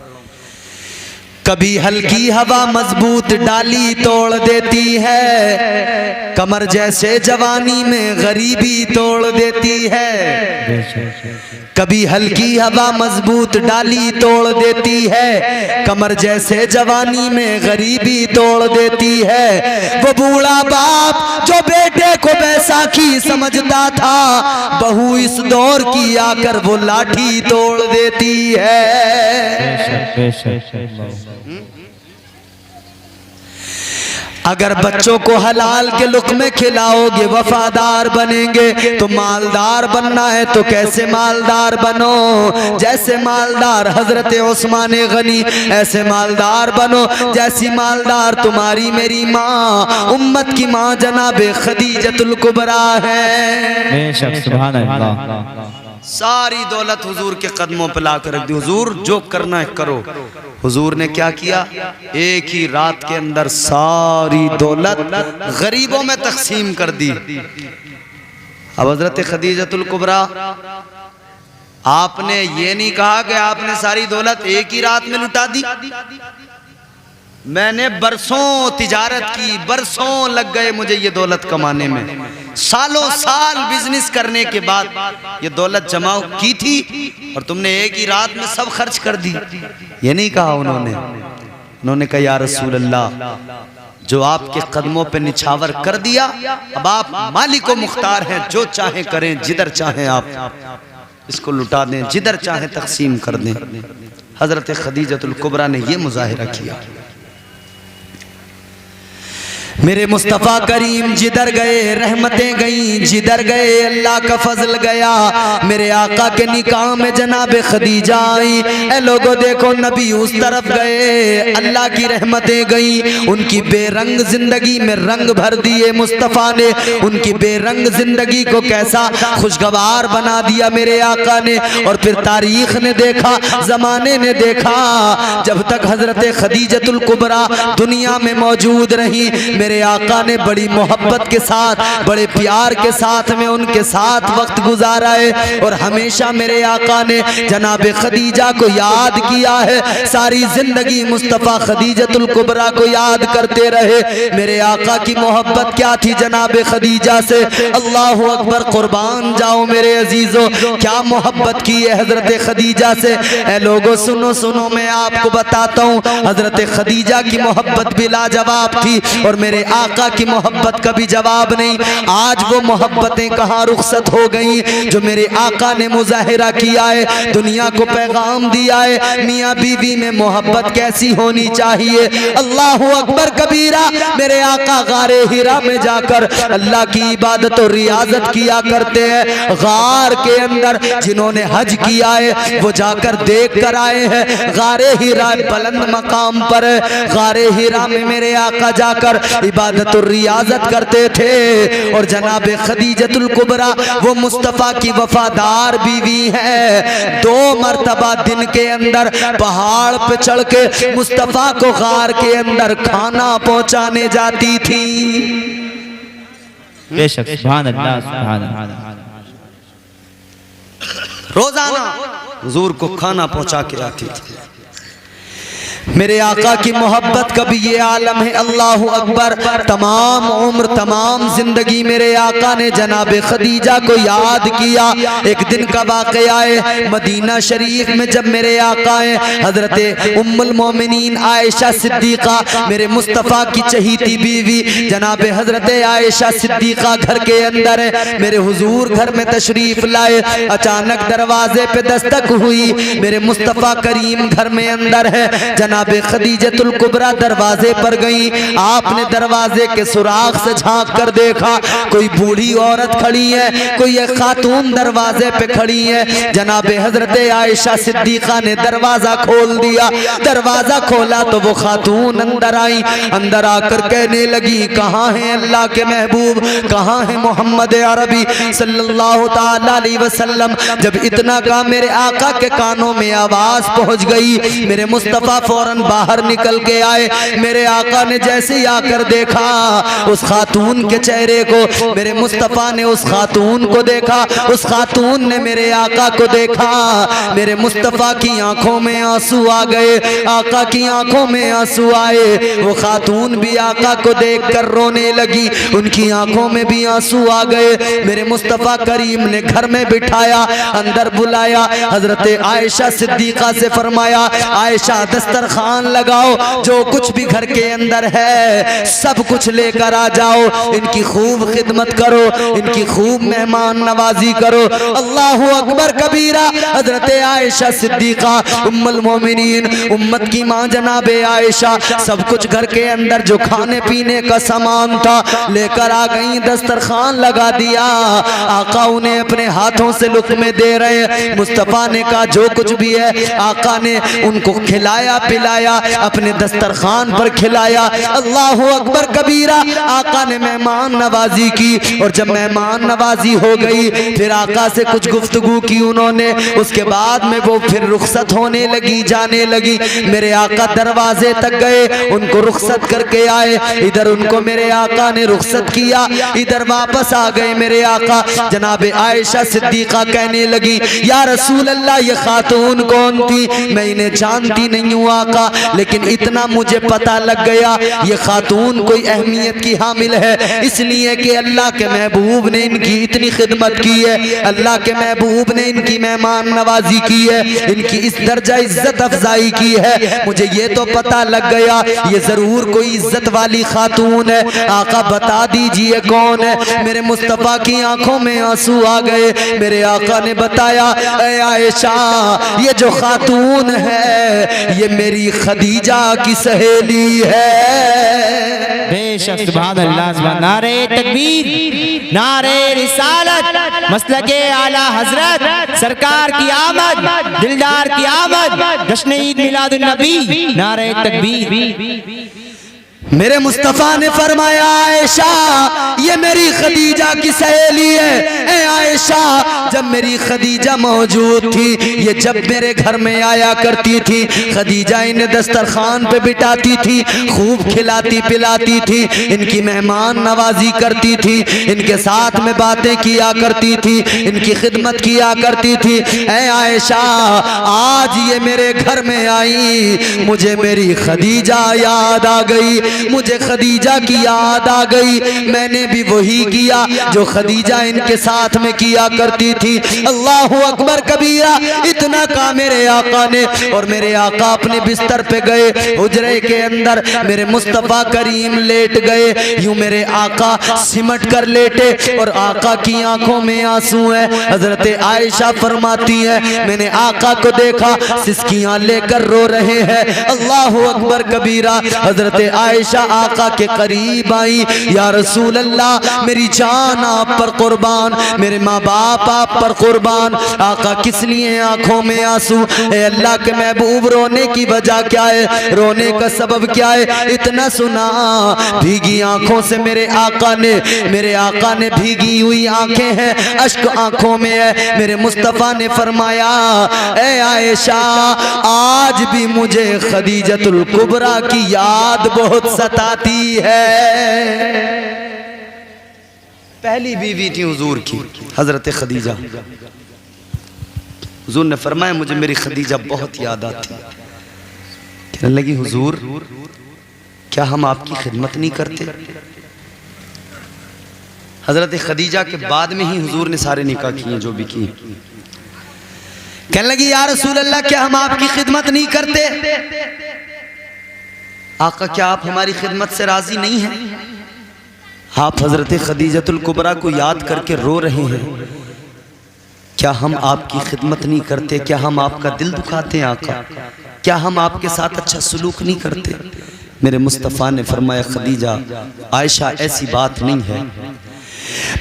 कभी हल्की हवा मजबूत डाली तोड़ देती है, कमर जैसे जवानी में गरीबी तोड़ देती है। कभी हल्की हवा मजबूत डाली तोड़ देती है, कमर जैसे जवानी में गरीबी तोड़ देती है। वो बूढ़ा बाप जो बेटे को बैसाखी समझता था, बहू इस दौर की आकर वो लाठी तोड़ देती है। अगर बच्चों को हलाल के लुक़्मे खिलाओगे वफादार बनेंगे, तो मालदार बनना है तो कैसे मालदार बनो, जैसे मालदार हजरत उस्मान गनी ऐसे मालदार बनो जैसी मालदार तुम्हारी मेरी माँ उम्मत की माँ जनाबे खदीजतुल कुबरा है। सुभान अल्लाह। सारी दौलत हुजूर के कदमों पे ला कर रख दी। हुजूर जो करना है करो। हुजूर ने क्या किया, एक ही रात के अंदर सारी दौलत गरीबों में तकसीम कर दी। अब हजरत खदीजतुल कुबरा, आपने ये नहीं कहा कि आपने सारी दौलत एक ही रात में लुटा दी। मैंने बरसों तिजारत की, बरसों लग गए मुझे ये दौलत कमाने में, सालों साल बिजनेस करने के बाद ये दौलत जमा की थी और तुमने एक ही रात में सब खर्च कर दी। ये नहीं कहा उन्होंने कहा या रसूल अल्लाह, जो आपके कदमों पे निछावर कर दिया, अब आप मालिक व मुख्तार हैं, जो चाहे करें, जिधर चाहे आप इसको लुटा दें, जिधर चाहे तकसीम कर दें। हजरत खदीजतुल कुबरा ने यह मुजाहिरा किया। मेरे मुस्तफ़ा करीम जिधर गए रहमतें गईं, जिधर गए अल्लाह का फजल गया। मेरे आका के निकाह में जनाबे खदीजा आई। ए लोगों देखो, नबी उस तरफ गए, अल्लाह की रहमतें गईं, उनकी बेरंग जिंदगी में रंग भर दिए मुस्तफ़ा ने। उनकी बेरंग जिंदगी को कैसा खुशगवार बना दिया मेरे आका ने। और फिर तारीख ने देखा, जमाने ने देखा, जब तक हजरत खदीजतुल कुबरा दुनिया में मौजूद रही, मेरे आका ने बड़ी मोहब्बत के साथ, बड़े प्यार के साथ में उनके साथ वक्त गुजारा है। और हमेशा मेरे आका ने जनाबे खदीजा को याद किया है। सारी जिंदगी मुस्तफ़ा खदीजतुल कुबरा को याद करते रहे। मेरे आका की मोहब्बत क्या थी जनाबे खदीजा से, अल्लाह अकबर, कुर्बान जाओ मेरे अजीजों, क्या मोहब्बत की है हजरत खदीजा से। ए लोगों सुनो सुनो, मैं आपको बताता हूँ, हजरत खदीजा की मोहब्बत भी लाजवाब थी और मेरे आका की मोहब्बत का भी जवाब नहीं। आज वो मोहब्बतें कहाँ रुखसत हो गई जो मेरे आका ने मुजाहिरा किया है, दुनिया को पैगाम दिया है, मियाँ बीवी में मोहब्बत कैसी होनी चाहिए। अल्लाह अकबर कबीरा। मेरे आका गारे हिरा में जाकर अल्लाह की इबादत और रियाजत किया करते हैं। गार के अंदर जिन्होंने हज किया है वो जाकर देख कर आए हैं। गारे हिरा बुलंद मकाम पर, गारे हिरा में मेरे आका जाकर इबादत और रियाजत करते थे। और जनाबे खदीजतुल कुबरा वो मुस्तफ़ा की वफादार बीवी है। 2 मरतबा दिन के अंदर पहाड़ पे चढ़ के मुस्तफ़ा को गार के अंदर खाना पहुंचाने जाती थी। बेशक, सुभान अल्लाह, सुभान अल्लाह। रोजाना हुजूर को खाना पहुंचा के आती थी। मेरे आका की मोहब्बत का भी ये आलम है। अल्लाह अकबर। तमाम उम्र, तमाम जिंदगी मेरे आका ने जनाबे खदीजा को याद किया। एक दिन का वाक़या है, मदीना शरीफ में जब मेरे आका है हजरत उम्मुल मोमिनीन आयशा सिद्दीक़ा, मेरे मुस्तफ़ा की चहीती बीवी जनाबे हजरत आयशा सिद्दीक़ा घर के अंदर है। मेरे हुजूर घर में तशरीफ लाए, अचानक दरवाजे पे दस्तक हुई। मेरे मुस्तफ़ा करीम घर में अंदर है। जनाबे खदीजतुल कुबरा दरवाजे पर गई। आपने दरवाजे के सुराख से झांक कर देखा, कोई बूढ़ी औरत खड़ी है, कोई एक खातून दरवाजे पे खड़ी है। जनाबे हजरत आयशा सिद्दीक़ा ने दरवाजा खोल दिया। दरवाजा खोला तो वो खातून अंदर आई। अंदर आकर कहने लगी, कहाँ है अल्लाह के महबूब, कहाँ है मोहम्मद अरबी सल्लल्लाहु ताला अलैहि वसल्लम। जब इतना कहा मेरे आका के कानों में आवाज पहुंच गई। मेरे मुस्तफ़ा फौरन फौरन बाहर निकल के आए। मेरे आका ने जैसे ही आकर देखा उस खातून के चेहरे को, मेरे मुस्तफ़ा ने उस खातून को देखा, उस खातून ने मेरे आका को देखा। मेरे मुस्तफ़ा की आंखों में आंसू आ गए, आका की आंखों में आंसू आए। वो खातून भी आका को देखकर रोने लगी, उनकी आंखों में भी आंसू आ गए। मेरे मुस्तफ़ा करीम ने घर में बिठाया, अंदर बुलाया, हजरत आयशा सिद्दीक़ा से फरमाया, आयशा दस्तरखान लगाओ, जो कुछ भी घर के अंदर है सब कुछ लेकर आ जाओ, इनकी खूब खिदमत करो, इनकी खूब मेहमान नवाजी करो। अल्लाहु अकबर कबीरा। हजरत आयशा सिद्दीक़ा उम्मुल मोमिनीन, उम्मत की माँ जनाबे आयशा सब कुछ घर के अंदर जो खाने पीने का सामान था लेकर आ गई, दस्तरखान लगा दिया। आका उन्हें अपने हाथों से लुक़्मे दे रहे। मुस्तफ़ा ने कहा जो कुछ भी है, आका ने उनको खिलाया पिलाया, अपने दस्तरखान पर खिलाया। अल्लाहु अकबर कबीरा। आका ने मेहमान नवाजी की, और जब मेहमान नवाजी हो गई फिर आका से कुछ गुफ्तगू की उन्होंने, उसके बाद में वो फिर रुखसत होने लगी, जाने लगी। मेरे आका दरवाजे तक गए, उनको रुखसत करके आए। इधर उनको मेरे आका ने रुखसत किया, इधर वापस आ गए। मेरे आका जनाबे आयशा सिद्दीक़ा कहने लगी, या रसूल अल्लाह ये खातून कौन थी? मैं इन्हें जानती नहीं हूँ आका, लेकिन इतना मुझे पता लग गया ये खातून कोई अहमियत की हामिल है, इसलिए कि अल्लाह के महबूब ने इनकी इतनी खिदमत की है, अल्लाह के महबूब ने इनकी मेहमान नवाजी की है, इनकी इस दर्जा इज्जत अफजाई की है। मुझे ये तो पता लग गया ये जरूर कोई इज्जत वाली खातून है। आका बता दीजिए कौन है? मेरे मुस्तफ़ा की आंखों में आंसू आ गए। मेरे आका ने बताया, ऐ आयशा ये जो खातून है ये मेरी खदीजा की सहेली है। बेशक सुभान अल्लाह। सुभान। नारे तकबीर, नारे रिसालत, मसलके आला हजरत, सरकार की आमद, दिलदार की आमद, जश्न ईद मिलादुन नबी। नारे तकबीर। मेरे मुस्तफ़ा ने फरमाया, आयशा ये मेरी खदीजा की सहेली है। ए आयशा, जब मेरी खदीजा मौजूद थी, ये जब मेरे घर में आया करती थी, खदीजा इन्हें दस्तरखान पे बिठाती थी, खूब खिलाती पिलाती थी, इनकी मेहमान नवाजी करती थी, इनके साथ में बातें किया करती थी, इनकी खिदमत किया करती थी। ए आयशा, आज ये मेरे घर में आई, मुझे मेरी खदीजा याद आ गई, मुझे खदीजा की याद आ गई। मैंने भी वही किया जो खदीजा इनके साथ में किया करती थी। अल्लाहु अकबर कबीरा। इतना कहा मेरे आका ने, और मेरे आका अपने बिस्तर पे गए, हुजरे के अंदर मेरे मुस्तफ़ा करीम लेट गए। यूं मेरे आका सिमट कर लेटे और आका की आंखों में आंसू है। हजरत आयशा फरमाती है, मैंने आका को देखा सिसकियां लेकर रो रहे हैं। अल्लाहु अकबर कबीरा। हजरत आयशा आका के करीब आई, या रसूल अल्लाह मेरी जान आप पर कुर्बान, मेरे माँ बाप आप पर कुर्बान। आका किस लिए आंखों में आंसू? ए अल्लाह के महबूब, रोने की वजह क्या है, रोने का सबब क्या है? इतना सुना, भीगी आंखों से मेरे आका ने भीगी हुई आंखें हैं, अश्क आंखों में है। मेरे मुस्तफ़ा ने फरमाया, ए आयशा आज भी मुझे खदीजतुल कुबरा की याद बहुत सताती है। पहली बीवी थी हुजूर की, हजरत खदीजा। हुजूर ने फरमाया, मुझे मेरी खदीजा बहुत याद आती। कहने लगी, हुजूर क्या हम आपकी खिदमत नहीं करते? हजरत खदीजा के बाद में ही हुजूर ने सारे निकाह किए जो भी किए। कहने लगी, या रसूल अल्लाह क्या हम आपकी खिदमत नहीं करते? आका क्या आप हमारी खिदमत से राजी नहीं हैं? आप हजरत खदीजतुल कुबरा को याद करके रो रहे हैं, क्या हम आपकी खिदमत नहीं करते? क्या हम आपका दिल दुखाते हैं आका? क्या हम आपके साथ अच्छा सलूक नहीं करते? मेरे मुस्तफ़ा ने फरमाया, खदीजा, आयशा ऐसी बात नहीं है।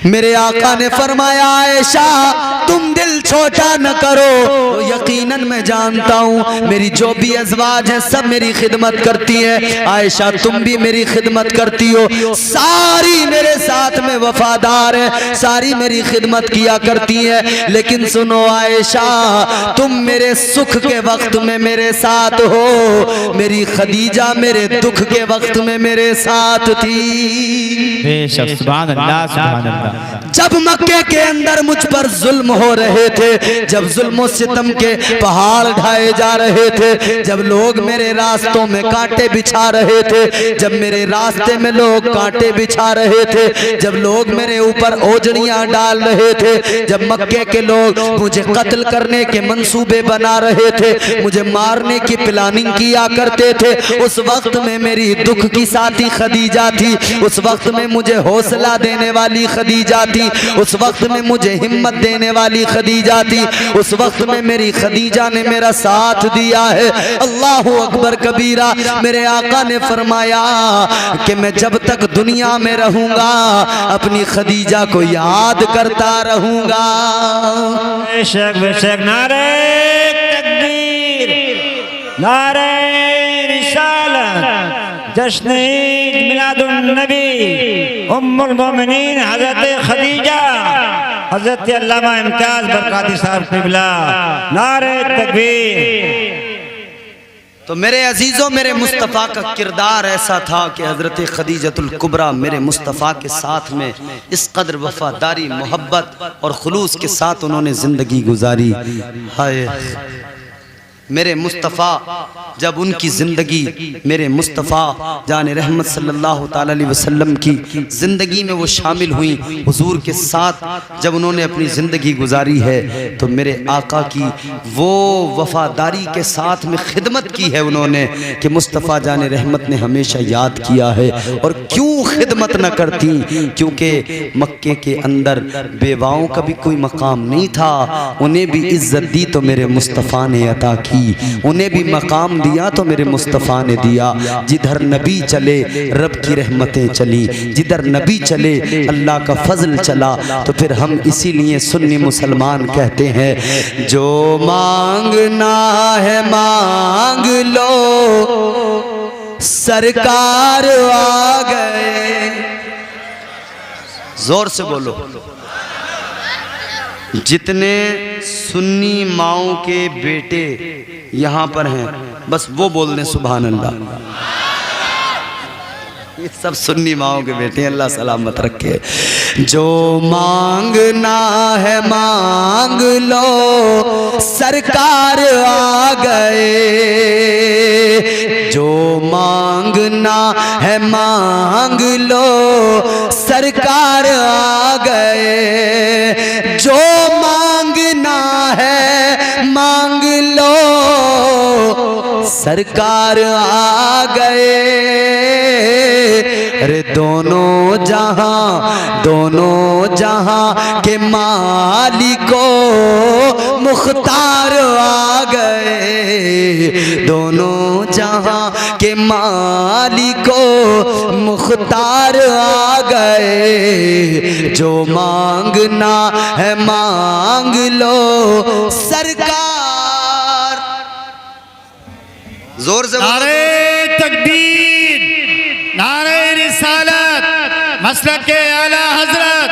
मेरे आका ने फरमाया आयशा तुम दिल छोटा न करो, तो यकीनन मैं जानता हूँ मेरी जो भी अज़वाज है सब मेरी खिदमत करती है, आयशा तुम भी मेरी खिदमत करती हो, सारी मेरे साथ में वफादार है, सारी मेरी खिदमत किया करती है। लेकिन सुनो आयशा तुम मेरे सुख के वक्त में मेरे साथ हो, मेरी खदीजा मेरे दुख के वक्त में मेरे साथ थी। बेशक सुभान अल्लाह सुभान अल्लाह। जब मक्के के अंदर मुझ पर जुल्म हो रहे थे, जब जुल्म सितम के पहाड़ ढाए जा रहे थे, जब लोग मेरे रास्तों में कांटे बिछा रहे थे, जब मेरे रास्ते में लोग कांटे बिछा रहे थे, जब लोग मेरे ऊपर ओजड़ियां डाल रहे थे, जब मक्के के लोग मुझे कत्ल करने के मंसूबे बना रहे थे, मुझे मारने की प्लानिंग किया करते थे, उस वक्त में मेरी दुख की साथी खदीजा थी, उस वक्त में मुझे हौसला देने वाली खदीजा थी, उस वक्त में मुझे हिम्मत देने वाली खदीजा थी, उस वक्त में मेरी खदीजा ने मेरा साथ दिया है। अल्लाह अकबर कबीरा। मेरे आका ने फरमाया कि मैं जब तक दुनिया में रहूंगा अपनी खदीजा को याद करता रहूंगा। बेशक बेशक। नारे तकबीर, नारे रिसालत, जश्न ईद मिलादुन नबी, उम्मुल मोमिनीन हज़रत खदीजा, हज़रत अल्लामा इम्तियाज़ बरकाती साहब क़िबला। नारे तकबीर। तो मेरे अजीज़ों मेरे मुस्तफ़ा का किरदार ऐसा था कि हज़रत खदीजतुल कुबरा मेरे मुस्तफ़ा के साथ में इस कदर वफादारी मोहब्बत और खुलूस के साथ उन्होंने ज़िंदगी गुजारी। हाय मेरे मुस्तफ़ा जब उनकी ज़िंदगी मेरे मुस्तफ़ा जान रहमत सल्लल्लाहु ताला अलैहि वसल्लम की ज़िंदगी में वो शामिल हुई, हुजूर के साथ जब उन्होंने अपनी ज़िंदगी गुजारी है तो मेरे आका की वो वफ़ादारी के साथ में खिदमत की है उन्होंने कि मुस्तफ़ा जान रहमत ने हमेशा याद किया है। और क्यों खिदमत न करती, क्योंकि मक्के के अंदर बेवाओं का भी कोई मकाम नहीं था, उन्हें भी इज़्ज़त दी तो मेरे मुस्तफ़ा ने अता की, उन्हें भी मकाम दिया तो मेरे मुस्तफ़ा ने दिया। जिधर नबी चले रब की रहमतें चली, जिधर नबी चले अल्लाह का फजल चला। तो फिर हम इसीलिए सुन्नी मुसलमान कहते हैं जो मांगना है मांग लो सरकार आ गए। जोर से बोलो। जितने सुन्नी माओं के बेटे यहाँ पर हैं बस वो बोल दें सुभान अल्लाह। ये सब सुन्नी माओं के बेटे, अल्लाह सलामत रखे। जो मांगना है मांग लो सरकार आ गए, जो मांगना है मांग लो सरकार आ गए, जो मांगना है मांग लो सरकार आ गए। अरे दोनों जहां के मालिको मुख्तार आ गए, दोनों जहां के मालिको मुख्तार आ गए। जो मांगना है मांग लो सरकार। जोर से नारे तकबीर, नारे रिसालत, मसलक के आला हजरत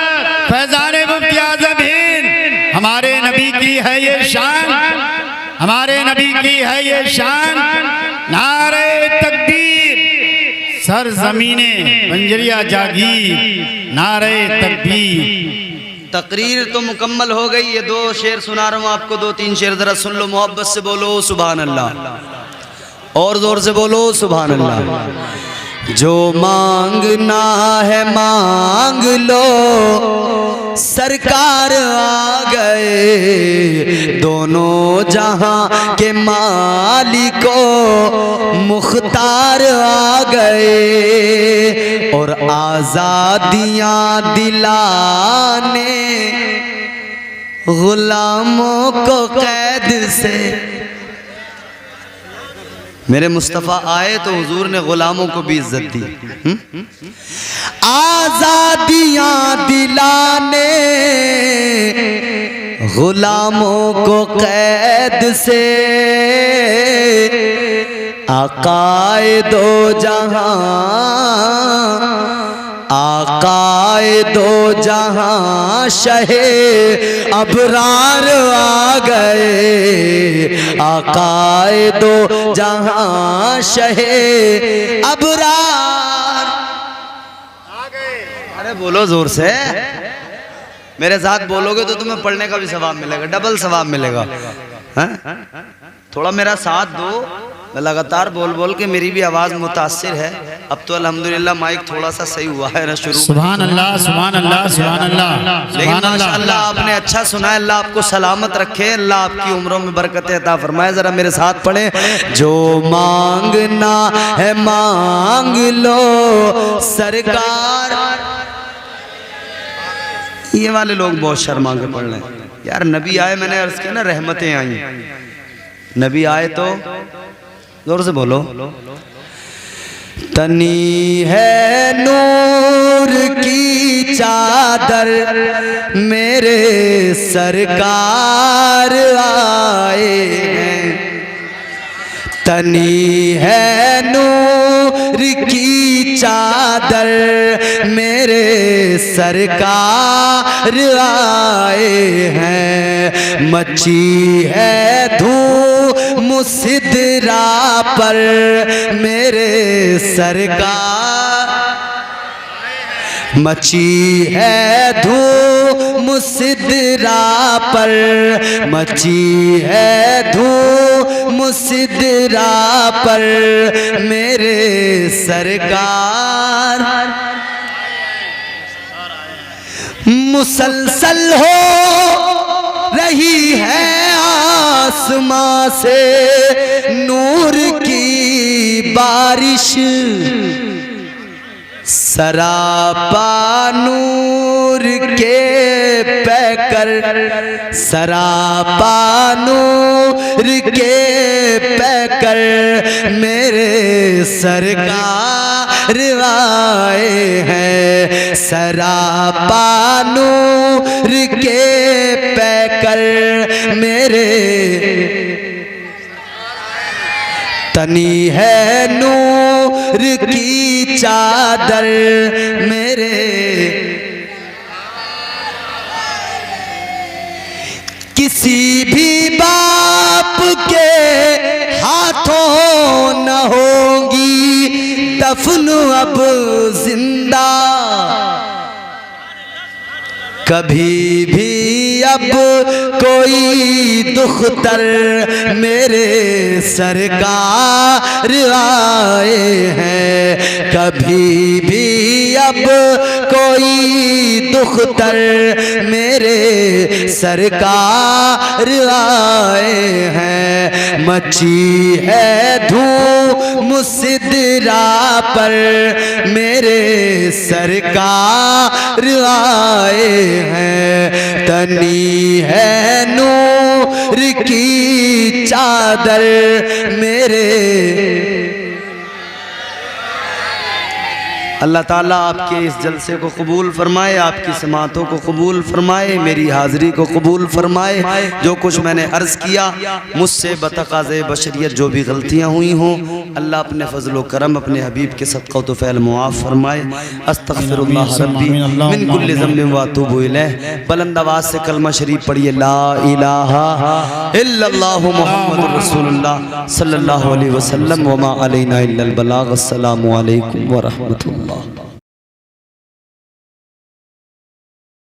फैजान मुफ्ती आज़म हिंद। हमारे नबी की है ये शान, हमारे नबी की है ये शान। नारे तकबीर, सर ज़मीने बंजरिया जागीर। नारे तकबीर। तकरीर तो मुकम्मल हो गई। ये दो शेर सुना रहा हूँ आपको, दो तीन शेर जरा सुन लो, मोहब्बत से बोलो सुभान अल्लाह, और जोर से बोलो सुभान अल्लाह। जो मांगना है मांग लो सरकार आ गए, दोनों जहां के मालिको मुख्तार आ गए। और आजादियां दिलाने गुलामों को कैद से मेरे मुस्तफ़ा आए तो हुजूर ने गुलामों को भी इज्जत दी। आजादियां दिलाने गुलामों को कैद से, आकाए दो जहां, आकाए दो जहां शहे अबरार आ गए, आकाए दो जहां शहे अबरार आ गए। अरे बोलो जोर से, मेरे साथ बोलोगे तो तुम्हें पढ़ने का भी सवाब मिलेगा, डबल सवाब मिलेगा। हैं? थोड़ा मेरा साथ दो, मैं लगातार बोल बोल के मेरी भी आवाज़ मुतासिर है। अब तो अल्हम्दुलिल्लाह माइक थोड़ा सा सही हुआ है ना शुरू। सुभान अल्लाह, सुभान अल्लाह, सुभान अल्लाह, लेकिन सुभान अल्लाह। माशाअल्लाह आपने अच्छा सुना है। अल्लाह आपको सलामत रखे, अल्लाह आपकी उम्रों में बरकतें अता फरमाए। जरा मेरे साथ पढ़े, जो मांगना है मांग लो सरकार। ये वाले लोग बहुत शर्मा के पढ़ रहे हैं यार। नबी आए, मैंने अर्ज किया ना, रहमतें आई। नबी आए तो जोर से बोलो। तनी है नूर की चादर मेरे सरकार आए हैं, तनी है नूर की चादर मेरे सरकार आए हैं। मची है धूम मुसिदरा पर मेरे सरकार, मची है धूम मुसिदरा पर, मची है धूम मुसिदरा पर मेरे सरकार। मुसलसल हो रही है आसमां से नूर की बारिश, सरापा नूर के पैकर, सरापा नूर के पैकर मेरे सरकार आए हैं। सरापा नूर के पैकर मेरे, तनी है नूर की चादर मेरे, किसी भी बाप के हाथों न होगी दफन अब जिंदा, कभी भी अब कोई दुख्तर मेरे सरकार आए हैं, कभी भी अब कोई दुख्तर मेरे सरकार आए हैं। मची है धूम मुसिदरा पर मेरे सरकार आए हैं, तनी है नूर की चादर मेरे। अल्लाह ताला आपके इस जलसे को कबूल फरमाए, आपकी समातों को कबूल फरमाए, मेरी हाज़िरी को कबूल फरमाए। जो कुछ मैंने अर्ज़ किया मुझसे बतक़ाज़े बशरियत जो भी गलतियाँ हुई हों, अल्लाह अपने फ़ज़ल व करम अपने हबीब के सदक़ा तो फ़ैल मुआफ़ फरमाए। अस्तग़फ़िरुल्लाह रब्बी मिन कुल्लि ज़ंबिन व अतूबु इलैह। बुलंद आवाज़ से कलमा शरीफ पढ़िए, ला इलाहा इल्लल्लाहु मुहम्मदुर रसूलुल्लाह सल्लल्लाहु अलैहि वसल्लम व मा अलैना इल्लल बलाग। अस्सलामु अलैकुम व रहमतुल्लाह।